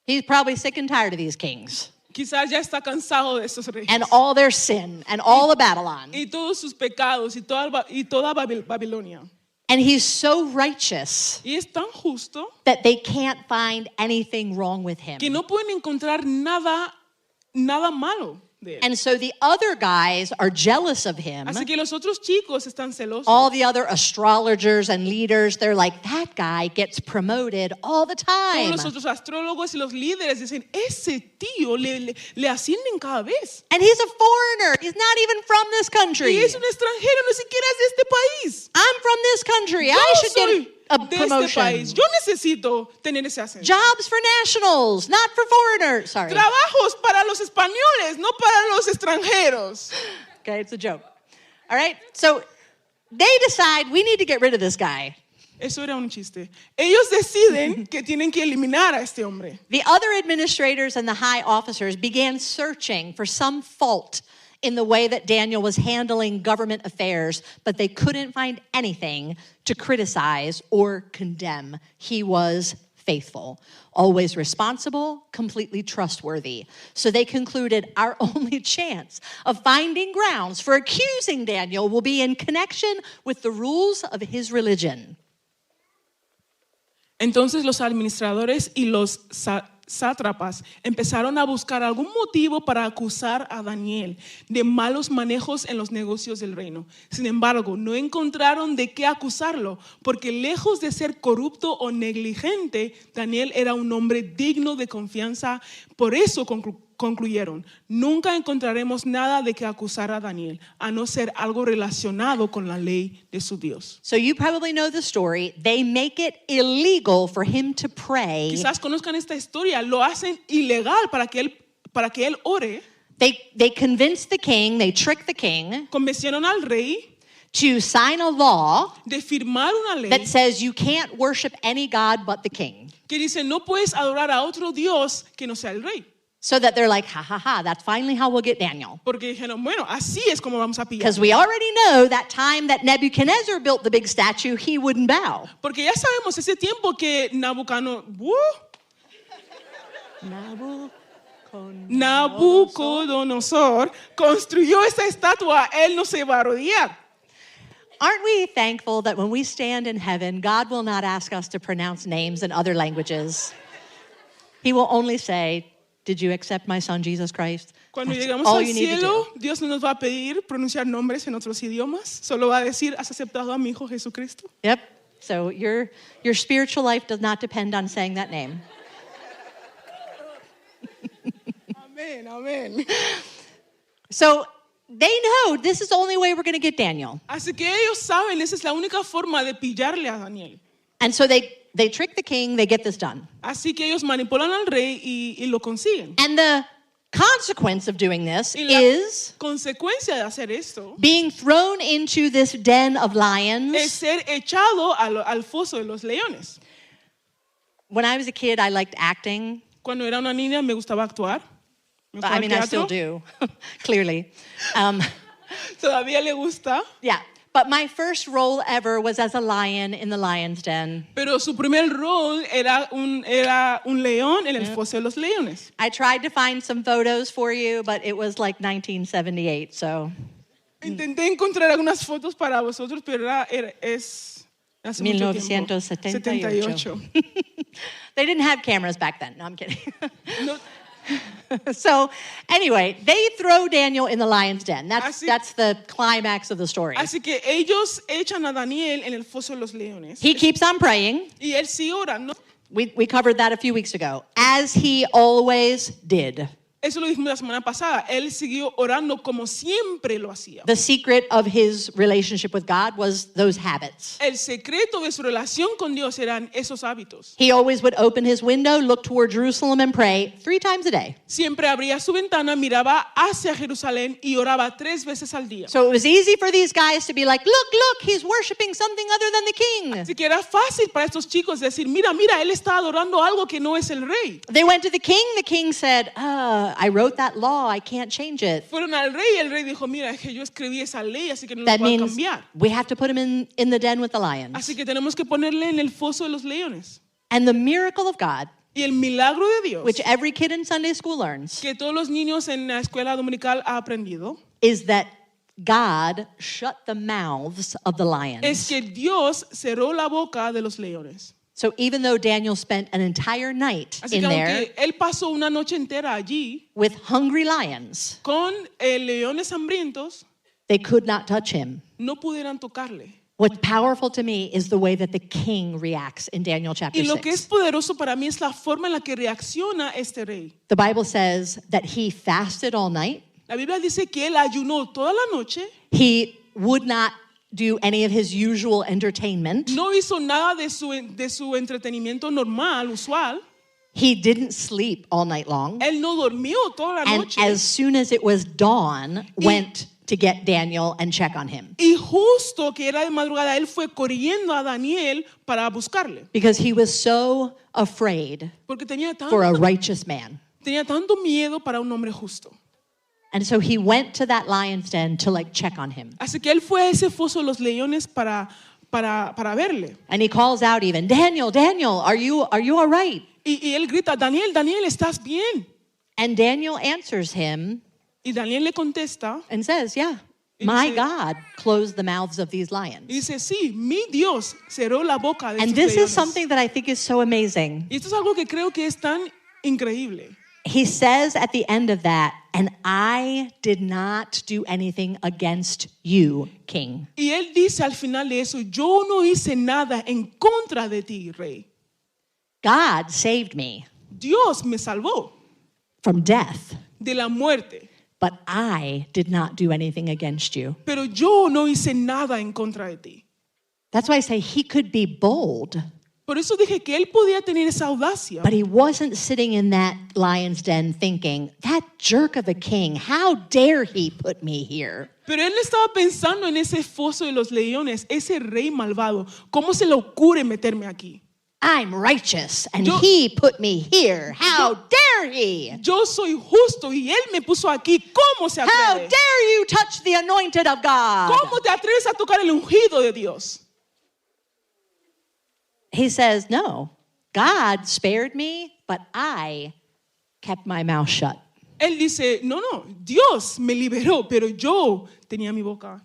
He's probably sick and tired of these kings Quizás ya está cansado de estos reyes. and all their sin and all of Babylon. Y todos sus pecados y toda Babilonia. And he's so righteous Y es tan justo that they can't find anything wrong with him. que no pueden encontrar nada malo de él. And so the other guys are jealous of him. Así que los otros chicos están celosos. All the other astrologers and leaders, they're like, that guy gets promoted all the Todos time. los otros astrólogos y los líderes dicen, ese tío le ascienden cada vez. And he's a foreigner. He's not even from this country. Y es un extranjero, ni siquiera es de este país. I'm from this country. Yo I should soy get a de este promotion. país. Yo necesito tener ese ascenso. Jobs for nationals, not for foreigners. Sorry. Trabajos para los españoles, no para los extranjeros. Okay, it's a joke. All right? So they decide we need to get rid of this guy. Eso era un chiste. Ellos deciden que tienen que eliminar a este hombre. The other administrators and the high officers began searching for some fault in the way that Daniel was handling government affairs, but they couldn't find anything to criticize or condemn. He was faithful, always responsible, completely trustworthy. So they concluded our only chance of finding grounds for accusing Daniel will be in connection with the rules of his religion. Entonces los administradores y los sátrapas empezaron a buscar algún motivo para acusar a Daniel de malos manejos en los negocios del reino. Sin embargo, no encontraron de qué acusarlo, porque lejos de ser corrupto o negligente, Daniel era un hombre digno de confianza. Por eso concluyeron, nunca encontraremos nada de que acusar a Daniel, a no ser algo relacionado con la ley de su Dios. So you probably know the story. They make it illegal for him to pray. Quizás conozcan esta historia, lo hacen ilegal para que él ore. They convince the king, they trick the king Convencieron al rey to sign a law de firmar una ley that says you can't worship any god but the king. que dice no puedes adorar a otro Dios que no sea el rey. So that they're like, ha ha ha, that's finally how we'll get Daniel. Porque dijeron, bueno, así es como vamos a pillar. Because we already know that time that Nebuchadnezzar built the big statue, he wouldn't bow. Porque ya sabemos ese tiempo que Nabucodonosor construyó esta estatua, él no se va a arrodillar. Aren't we thankful that when we stand in heaven, God will not ask us to pronounce names in other languages? He will only say, did you accept my son Jesus Christ? Cuando That's llegamos all al you need to cielo, do. Dios no nos va a pedir pronunciar nombres en otros idiomas, solo va a decir, ¿has aceptado a mi hijo Jesucristo? Yep. So your spiritual life does not depend on saying that name. Amén, amén. So they know this is the only way we're going to get Daniel. Así que ellos saben, esa es la única forma de pillarle a Daniel. And so they trick the king, they get this done. Así que ellos manipulan al rey y lo consiguen. And the consequence of doing this Y la is consecuencia de hacer esto being thrown into this den of es lions. ser echado al foso de los leones. When I was a kid, I liked acting. Cuando era una niña me gustaba actuar. Me gustaba I mean, el I still teatro. do, clearly. Todavía le gusta. Yeah. But my first role ever was as a lion in the lion's den. Pero su primer rol era un león en el foso de los leones. I tried to find some photos for you, but it was like 1978, so. Intenté encontrar algunas fotos para vosotros, pero es hace mucho tiempo. 1978. They didn't have cameras back then. No, I'm kidding. No, So anyway, they throw Daniel in the lion's den. That's the climax of the story. así que ellos echan a Daniel en el foso de los leones. He keeps on praying. Y él sí ora, ¿no? We covered that a few weeks ago, as he always did. Eso lo dijimos la semana pasada. Él siguió orando como siempre lo hacía. The secret of his relationship with God was those habits. El secreto de su relación con Dios eran esos hábitos. He always would open his window, look toward Jerusalem, and pray 3 times a day. Siempre abría su ventana, miraba hacia Jerusalén y oraba 3 veces al día. So it was easy for these guys to be like, look, he's worshiping something other than the king. Así que era fácil para estos chicos decir, mira, él está adorando algo que no es el rey. They went to the king said, I wrote that law, I can't change it. Fueron al rey y el rey dijo, mira, es que yo escribí esa ley, así que no la That puedo means cambiar. we have to put him in the den with the lions. Así que tenemos que ponerle en el foso de los leones. And the miracle of God, Y el milagro de Dios, which every kid in Sunday school learns, que todos los niños en la escuela dominical han aprendido, is that God shut the mouths of the lions. es que Dios cerró la boca de los leones. So even though Daniel spent an entire night Así in que there aunque él pasó una noche entera allí with hungry lions, con leones hambrientos, they could not touch him. no pudieran tocarle. What's powerful to me is the way that the king reacts in Daniel chapter Y lo que es 6. poderoso para mí es la forma en la que reacciona este rey. The Bible says that he fasted all night. La Biblia dice que él ayunó toda la noche, He would not do any of his usual entertainment. no hizo nada de su entretenimiento normal, usual. He didn't sleep all night long. Él no durmió toda la And noche. as soon as it was dawn, went to get Daniel and check on him. Y justo que era de madrugada, él fue corriendo a Daniel para buscarle. Because he was so afraid Porque tenía for a tanto, righteous man. tenía tanto miedo para un hombre justo. And so he went to that lion's den to check on him. Así que él fue a ese foso de los leones para verle. And he calls out even, Daniel, are you all right? Y él grita, Daniel, ¿estás bien? And Daniel answers him Y Daniel le contesta and says, yeah, Y my dice- God closed the mouths of these y lions. dice, sí, mi Dios cerró la boca de And estos this is leones. something that I think is so amazing. Y esto es algo que creo que es tan increíble. He says at the end of that, and I did not do anything against you, king. Y él dice al final de eso, yo no hice nada en contra de ti, rey. God saved me Dios me salvó from death, de la muerte, but I did not do anything against you. pero yo no hice nada en contra de ti. That's why I say he could be bold, Por eso dije que él podía tener esa audacia, but he wasn't sitting in that lion's den thinking, that jerk of a king, how dare he put me here? pero él no estaba pensando en ese foso de los leones, ese rey malvado. ¿Cómo se le ocurre meterme aquí? I'm righteous, and Yo- he put me here. How dare he? Yo soy justo y él me puso aquí. ¿Cómo se How atreve? dare you touch the anointed of God? ¿Cómo te atreves a tocar el ungido de Dios? He says, no, God spared me, but I kept my mouth shut. Él dice, no, Dios me liberó, pero yo tenía mi boca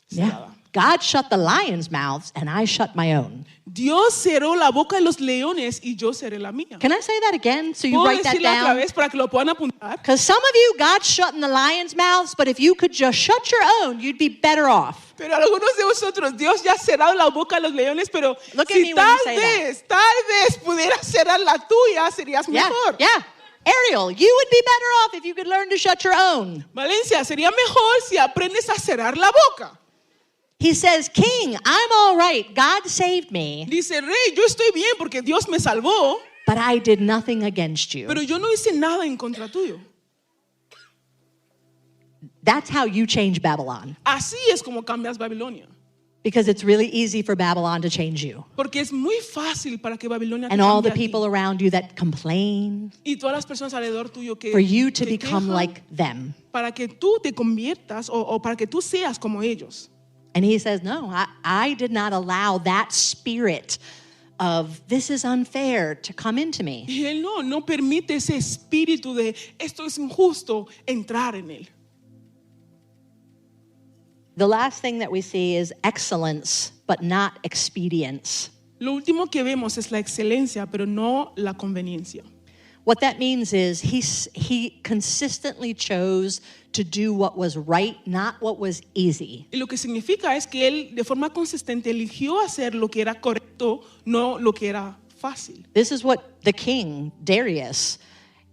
Yeah. cerrada. God shut the lions' mouths, and I shut my own. Dios cerró la boca de los leones y yo cerré la mía. Can I say that again so you ¿Puedo write that decirlo otra down? vez para que lo puedan apuntar? Because some of you, God's shutting the lions' mouths, but if you could just shut your own, you'd be better off. Pero algunos de vosotros, Dios ya ha cerrado la boca de los leones, pero Look at si me when you say tal vez pudieras cerrar la tuya, serías mejor. Yeah. Ariel, you would be better off if you could learn to shut your own. Valencia, sería mejor si aprendes a cerrar la boca. He says, King, I'm all right. God saved me, Dice, rey, yo estoy bien porque Dios me salvó, but I did nothing against you. pero yo no hice nada en contra tuyo. That's how you change Babylon. Así es como cambias Babilonia. Because it's really easy for Babylon to change you. Porque es muy fácil para que Babilonia te And all the cambie a ti. people around you that complain, Y todas las personas alrededor tuyo que for you to te become quejan like them. para que tú te conviertas o para que tú seas como ellos. And he says, no, I did not allow that spirit of this is unfair to come into me. Y él no permite ese espíritu de esto es injusto entrar en él. The last thing that we see is excellence, but not expedience. Lo último que vemos es la excelencia, pero no la conveniencia. What that means is he consistently chose to do what was right, not what was easy. Y lo que significa es que él de forma consistente eligió hacer lo que era correcto, no lo que era fácil. This is what the king, Darius,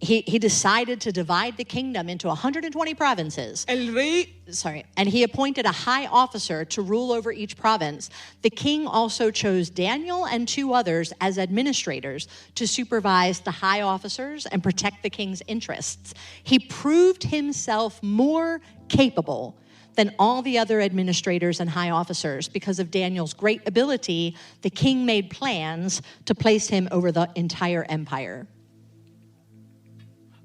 He decided to divide the kingdom into 120 provinces. El rey And he appointed a high officer to rule over each province. The king also chose Daniel and 2 others as administrators to supervise the high officers and protect the king's interests. He proved himself more capable than all the other administrators and high officers. Because of Daniel's great ability, the king made plans to place him over the entire empire.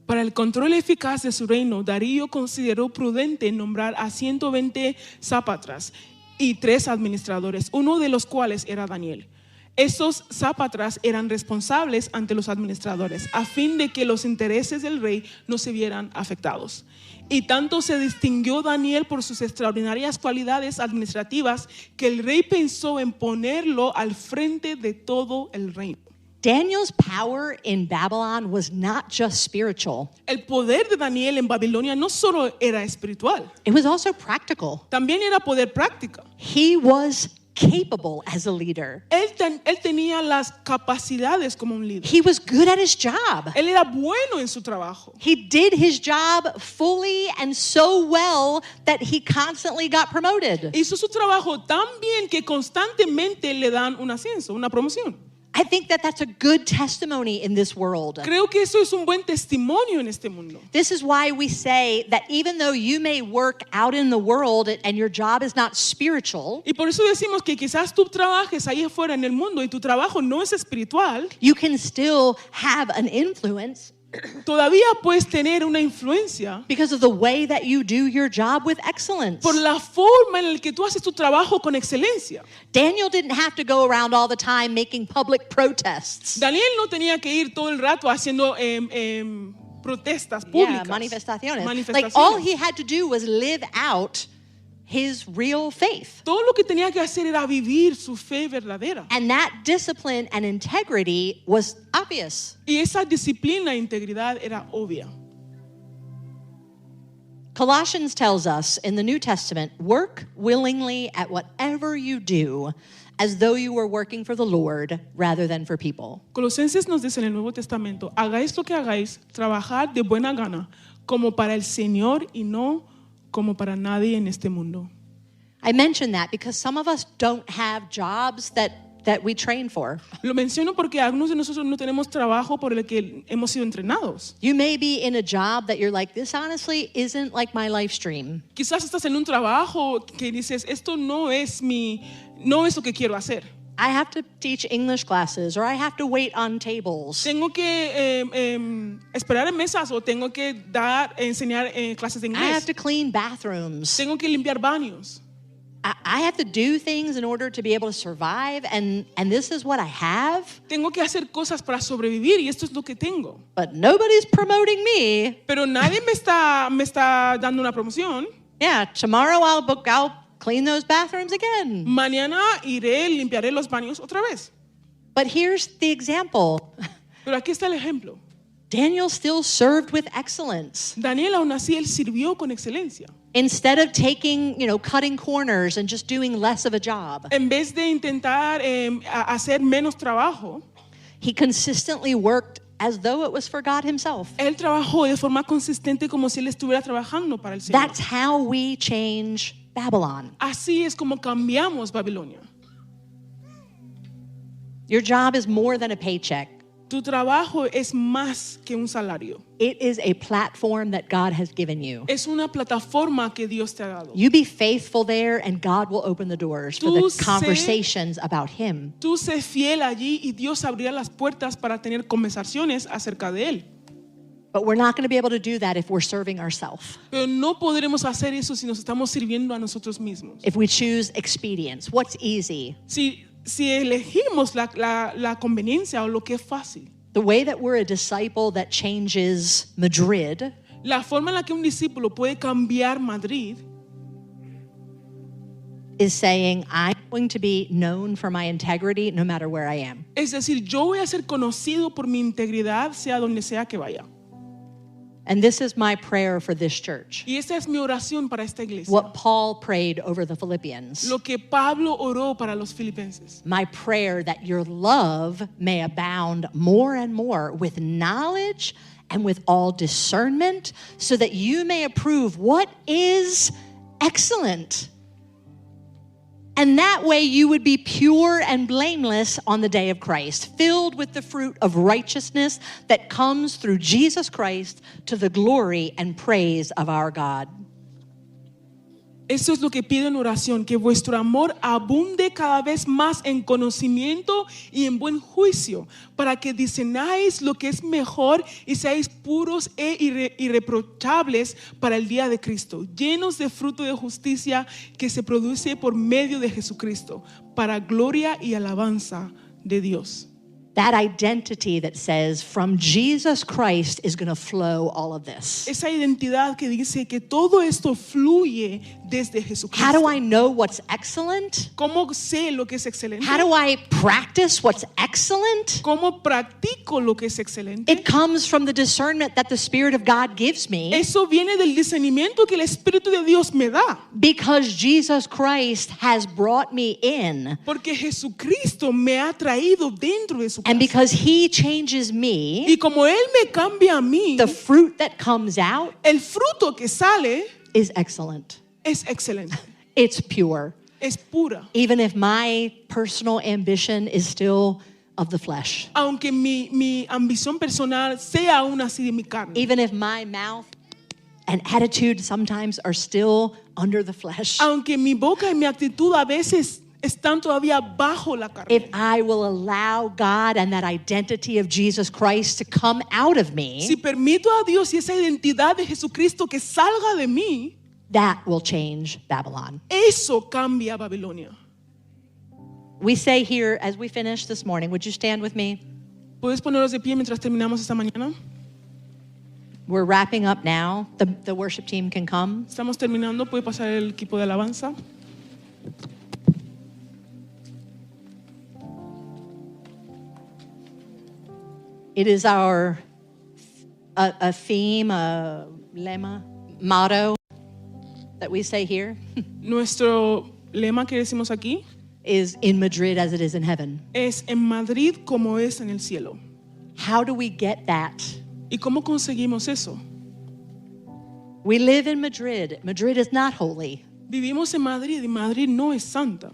Para el control eficaz de su reino, Darío consideró prudente nombrar a 120 sátrapas y 3 administradores, uno de los cuales era Daniel. Estos sátrapas eran responsables ante los administradores, a fin de que los intereses del rey no se vieran afectados. Y tanto se distinguió Daniel por sus extraordinarias cualidades administrativas que el rey pensó en ponerlo al frente de todo el reino. Daniel's power in Babylon was not just spiritual. El poder de Daniel en Babilonia no solo era espiritual, It was also practical. también era poder práctico. He was capable as a leader. Él tenía las capacidades como un líder. He was good at his job. Él era bueno en su trabajo. He did his job fully and so well that he constantly got promoted. Hizo su trabajo tan bien que constantemente le dan un ascenso, una promoción. I think that that's a good testimony in this world. Creo que eso es un buen testimonio en este mundo. This is why we say that even though you may work out in the world and your job is not spiritual, Y por eso decimos que quizás tú trabajes ahí afuera en el mundo y tu trabajo no es espiritual, you can still have an influence todavía puedes tener una influencia because of the way that you do your job with excellence. por la forma en la que tú haces tu trabajo con excelencia. Daniel didn't have to go around all the time making public protests. Daniel no tenía que ir todo el rato haciendo protestas públicas. Manifestaciones. Like Manifestaciones. all he had to do was live out his real faith. Todo lo que tenía que hacer era vivir su fe verdadera. And that discipline and integrity was obvious. Y esa disciplina e integridad era obvia. Colossians tells us in the New Testament, work willingly at whatever you do as though you were working for the Lord rather than for people. Colosenses nos dice en el Nuevo Testamento, hagáis lo que hagáis, trabajad de buena gana, como para el Señor y no como para nadie en este mundo. I mention that because some of us don't have jobs that we train for. Lo menciono porque algunos de nosotros no tenemos trabajo por el que hemos sido entrenados. You may be in a job that you're like, this honestly isn't like my life stream. Quizás estás en un trabajo que dices, esto no es lo que quiero hacer. I have to teach English classes or I have to wait on tables. Tengo que esperar en mesas o tengo que enseñar clases de I have inglés. to clean bathrooms. Tengo que limpiar baños. I have to do things in order to be able to survive, and this is what I have, Tengo que hacer cosas para sobrevivir y esto es lo que tengo. but nobody's promoting me. Pero nadie me está dando una promoción. Yeah, tomorrow I'll clean those bathrooms again. Mañana limpiaré los baños otra vez. But here's the example. Pero aquí está el ejemplo. Daniel still served with excellence. Daniel aún así él sirvió con excelencia. Instead of cutting corners and just doing less of a job, En vez de intentar hacer menos trabajo, he consistently worked as though it was for God himself. él trabajó de forma consistente como si él estuviera trabajando para el Señor. That's how we change Babylon. Así es como cambiamos Babilonia. Your job is more than a paycheck. Tu trabajo es más que un salario. It is a platform that God has given you. Es una plataforma que Dios te ha dado. You be faithful there and God will open the doors for Tú the conversations about him. Tú sé fiel allí y Dios abrirá las puertas para tener conversaciones acerca de Él. But we're not going to be able to do that if we're serving ourselves. Pero no podremos hacer eso si nos estamos sirviendo a nosotros mismos. If we choose expedience, what's easy? Si elegimos la conveniencia o lo que es fácil. The way that we're a disciple that changes Madrid La forma en la que un discípulo puede cambiar Madrid is saying, I'm going to be known for my integrity no matter where I am. es decir, yo voy a ser conocido por mi integridad sea donde sea que vaya. And this is my prayer for this church. Y esta es mi oración para esta iglesia. What Paul prayed over the Philippians. Lo que Pablo oró para los filipenses. My prayer that your love may abound more and more with knowledge and with all discernment, so that you may approve what is excellent. And that way you would be pure and blameless on the day of Christ, filled with the fruit of righteousness that comes through Jesus Christ to the glory and praise of our God. Eso es lo que pido en oración, que vuestro amor abunde cada vez más en conocimiento y en buen juicio, para que discernáis lo que es mejor y seáis puros e irreprochables para el día de Cristo, llenos de fruto de justicia que se produce por medio de Jesucristo, para gloria y alabanza de Dios. That identity that says from Jesus Christ is going to flow all of this. Esa identidad que dice que todo esto fluye desde Jesucristo. How do I know what's excellent? ¿Cómo sé lo que es excelente? How do I practice what's excellent? ¿Cómo practico lo que es excelente? It comes from the discernment that the Spirit of God gives me, Eso viene del discernimiento que el Espíritu de Dios me da. because Jesus Christ has brought me in, Porque Jesucristo me ha traído dentro de su and casa. because He changes me, Y como Él me cambia a mí, the fruit that comes out el fruto que sale is excellent. es excelente, It's pure. es pura. Even if my personal ambition is still of the flesh. Aunque mi ambición personal sea aún así de mi carne. Even if my mouth and attitude sometimes are still under the flesh. Aunque mi boca y mi actitud a veces están todavía bajo la carne. If I will allow God and that identity of Jesus Christ to come out of me, Si permito a Dios y esa identidad de Jesucristo que salga de mí, that will change Babylon. eso cambia Babilonia. We say here as we finish this morning, would you stand with me? ¿Puedes ponerlos de pie mientras terminamos esta mañana? We're wrapping up now. The worship team can come. Estamos terminando. ¿Puede pasar el equipo de alabanza? It is our a theme, a lema, motto that we say here Nuestro lema que decimos aquí is in Madrid as it is in heaven. es en Madrid como es en el cielo. How do we get that? ¿Y cómo conseguimos eso? We live in Madrid. Madrid is not holy. Vivimos en Madrid y Madrid no es santa.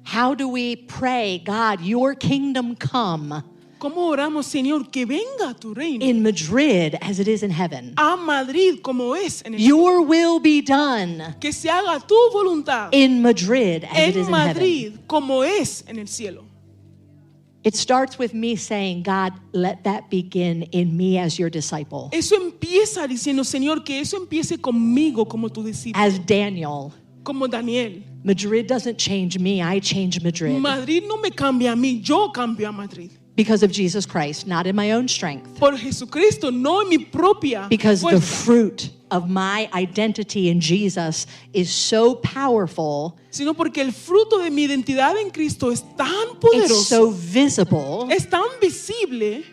How do we pray, God, your kingdom come ¿Cómo oramos, Señor, que venga tu reino in Madrid as it is in heaven? a Madrid como es en el cielo? Your will be done Que se haga tu voluntad in Madrid as it is en in heaven. Madrid como es en el cielo. It starts with me saying, God, let that begin in me as your disciple. Eso empieza diciendo, Señor, que eso empiece conmigo como tu discípulo, As Daniel, como Daniel. Madrid doesn't change me, I change Madrid. Madrid no me cambia a mí, yo cambio a Madrid. Because of Jesus Christ, not in my own strength. Por Jesucristo, no en mi propia Because the fuerza, fruit of my identity in Jesus is so powerful, sino porque el fruto de mi identidad en Cristo es tan it's poderoso, so visible, es tan visible,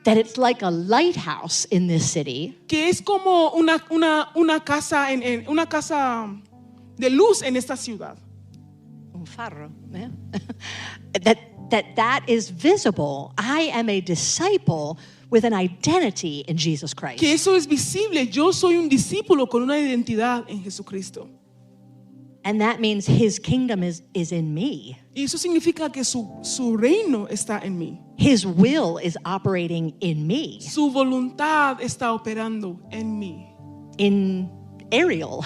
that it's like a lighthouse in this city. que es como una casa una casa de luz en esta ciudad. Un faro, yeah. that is visible. I am a disciple with an identity in Jesus Christ. Que eso es visible. Yo soy un discípulo con una identidad en Jesucristo. And that means his kingdom is in me. Y eso significa que su reino está en mí. His will is operating in me. Su voluntad está operando en mí. In Ariel,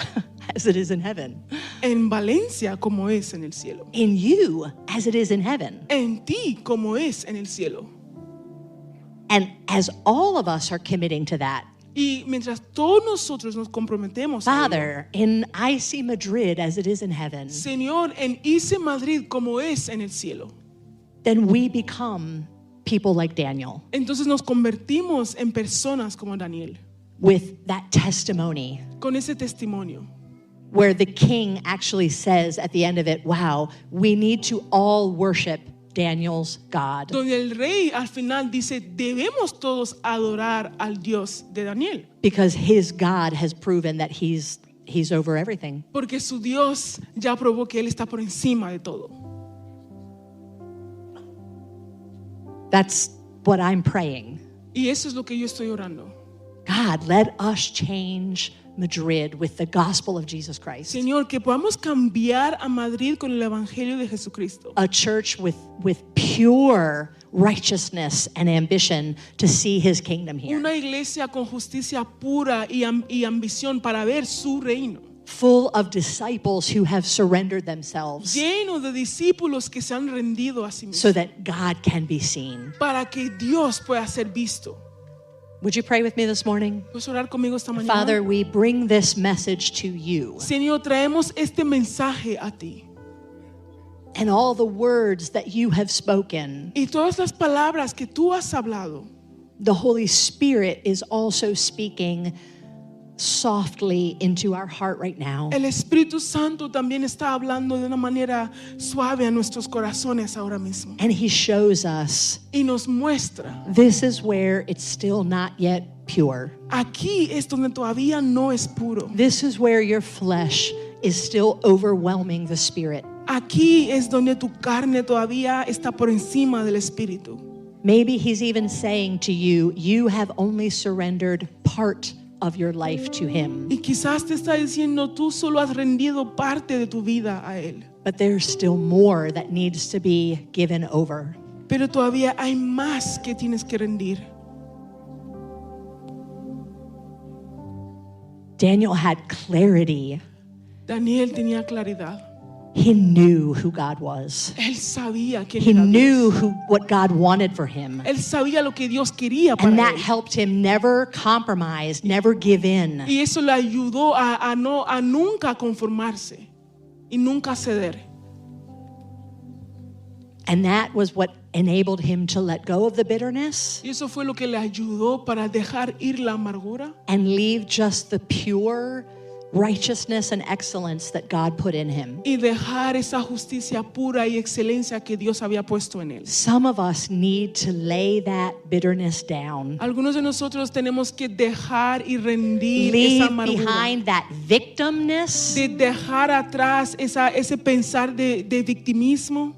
as it is in heaven. En Valencia como es en el cielo. In you, as it is in heaven. En ti como es en el cielo. And as all of us are committing to that, Y mientras todos nosotros nos comprometemos a ello, Father, in IC Madrid, as it is in heaven, Señor, en ICE Madrid como es en el cielo, then we become people like Daniel entonces nos convertimos en personas como Daniel, with that testimony con ese testimonio, where the king actually says at the end of it, wow, we need to all worship Daniel's God. donde el rey al final dice, debemos todos adorar al Dios de Daniel, Because his God has proven that he's over everything. porque su Dios ya probó que Él está por encima de todo. That's what I'm praying. Y eso es lo que yo estoy orando. God, let us change Madrid with the gospel of Jesus Christ. Señor, que podamos cambiar a Madrid con el evangelio de Jesucristo. A church with pure righteousness and ambition to see his kingdom here. Una iglesia con justicia pura y ambición para ver su reino. Full of disciples who have surrendered themselves Lleno de discípulos que se han rendido a sí mismos. so that God can be seen. Para que Dios pueda ser visto. Would you pray with me this morning? ¿Puedes orar conmigo esta mañana? Father, we bring this message to you Señor, traemos este mensaje a ti. and all the words that you have spoken. Y todas las palabras que tú has hablado. The Holy Spirit is also speaking softly into our heart right now. El Espíritu Santo también está hablando de una manera suave a nuestros corazones ahora mismo. And he shows us Y nos muestra. this is where it's still not yet pure. Aquí es donde todavía no es puro. This is where your flesh is still overwhelming the Spirit. Aquí es donde tu carne todavía está por encima del Espíritu. Maybe he's even saying to you, you have only surrendered part of your life to him. Y quizás te está diciendo, tú solo has rendido parte de tu vida a Él. But there's still more that needs to be given over. Pero todavía hay más que tienes que rendir. Daniel had clarity. Daniel tenía claridad. He knew who God was. Él sabía quién He era knew Dios. what God wanted for him. Él sabía lo que Dios quería para And that él. helped him never compromise, never give in. Y eso le ayudó a nunca conformarse y nunca ceder. And that was what enabled him to let go of the bitterness Y eso fue lo que le ayudó para dejar ir la amargura and leave just the pure righteousness and excellence that God put in him. y dejar esa justicia pura y excelencia que Dios había puesto en él. Some of us need to lay that bitterness down. Algunos de nosotros tenemos que dejar y rendir esa Leave amargura. behind that victimness De dejar atrás ese pensar de victimismo.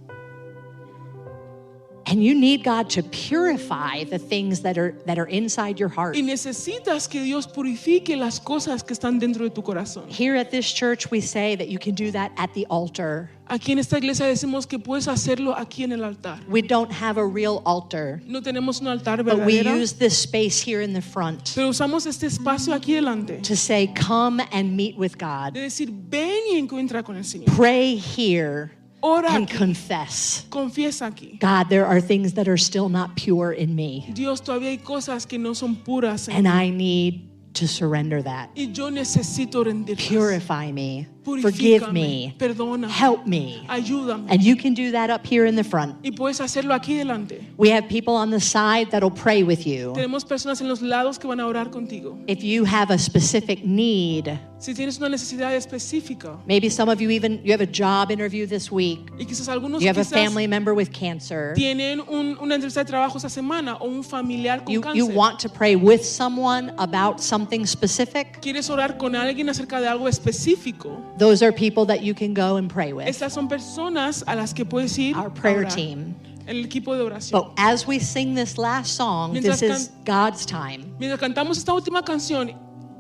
and you need God to purify the things that are inside your heart. Y necesitas que Dios purifique las cosas que están dentro de tu corazón. Here at this church we say that you can do that at the altar. Aquí en esta iglesia decimos que puedes hacerlo aquí en el altar. We don't have a real altar, No tenemos un altar but we verdadero, use this space here in the front pero usamos este espacio aquí delante to say, come and meet with God. de decir, ven y encuentra con el Señor. Pray here Ora and aquí, confess. confiesa aquí. God, there are things that are still not pure in me, Dios, todavía hay cosas que no son puras en and mí. I need to surrender that. Y yo necesito rendirlas. Purify me. Forgive Purifícame, me. perdóname, Help me. ayúdame. And you can do that up here in the front. Y puedes hacerlo aquí delante. We have people on the side that'll pray with you. Tenemos personas en los lados que van a orar contigo. If you have a specific need, Si tienes una necesidad específica maybe some of you you have a job interview this week. y quizás algunos You have a quizás family member with cancer. tienen una entrevista de trabajo esa semana o un familiar con You cáncer. want to pray with someone about something specific. ¿Quieres orar con alguien acerca de algo específico? Those are people that you can go and pray with. Estas son personas a las que puedes ir Our a prayer orar. team. El equipo de oración. But as we sing this last song, Mientras this is God's time Mientras cantamos esta última canción,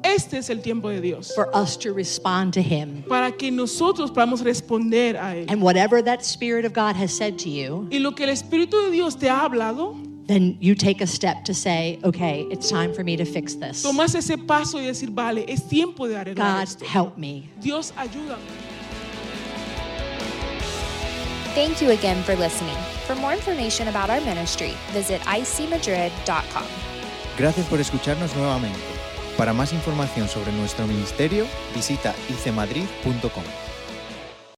este es el tiempo de Dios for us to respond to Him. para que nosotros podamos responder a Él. And whatever that Spirit of God has said to you, Y lo que el Espíritu de Dios te ha hablado, then you take a step to say, okay, it's time for me to fix this. tomas ese paso y decir, vale, es tiempo de arreglar God, esto. help me. Dios, ayúdame. Thank you again for listening. For more information about our ministry, visit icmadrid.com. Gracias por escucharnos nuevamente. Para más información sobre nuestro ministerio, visita icmadrid.com.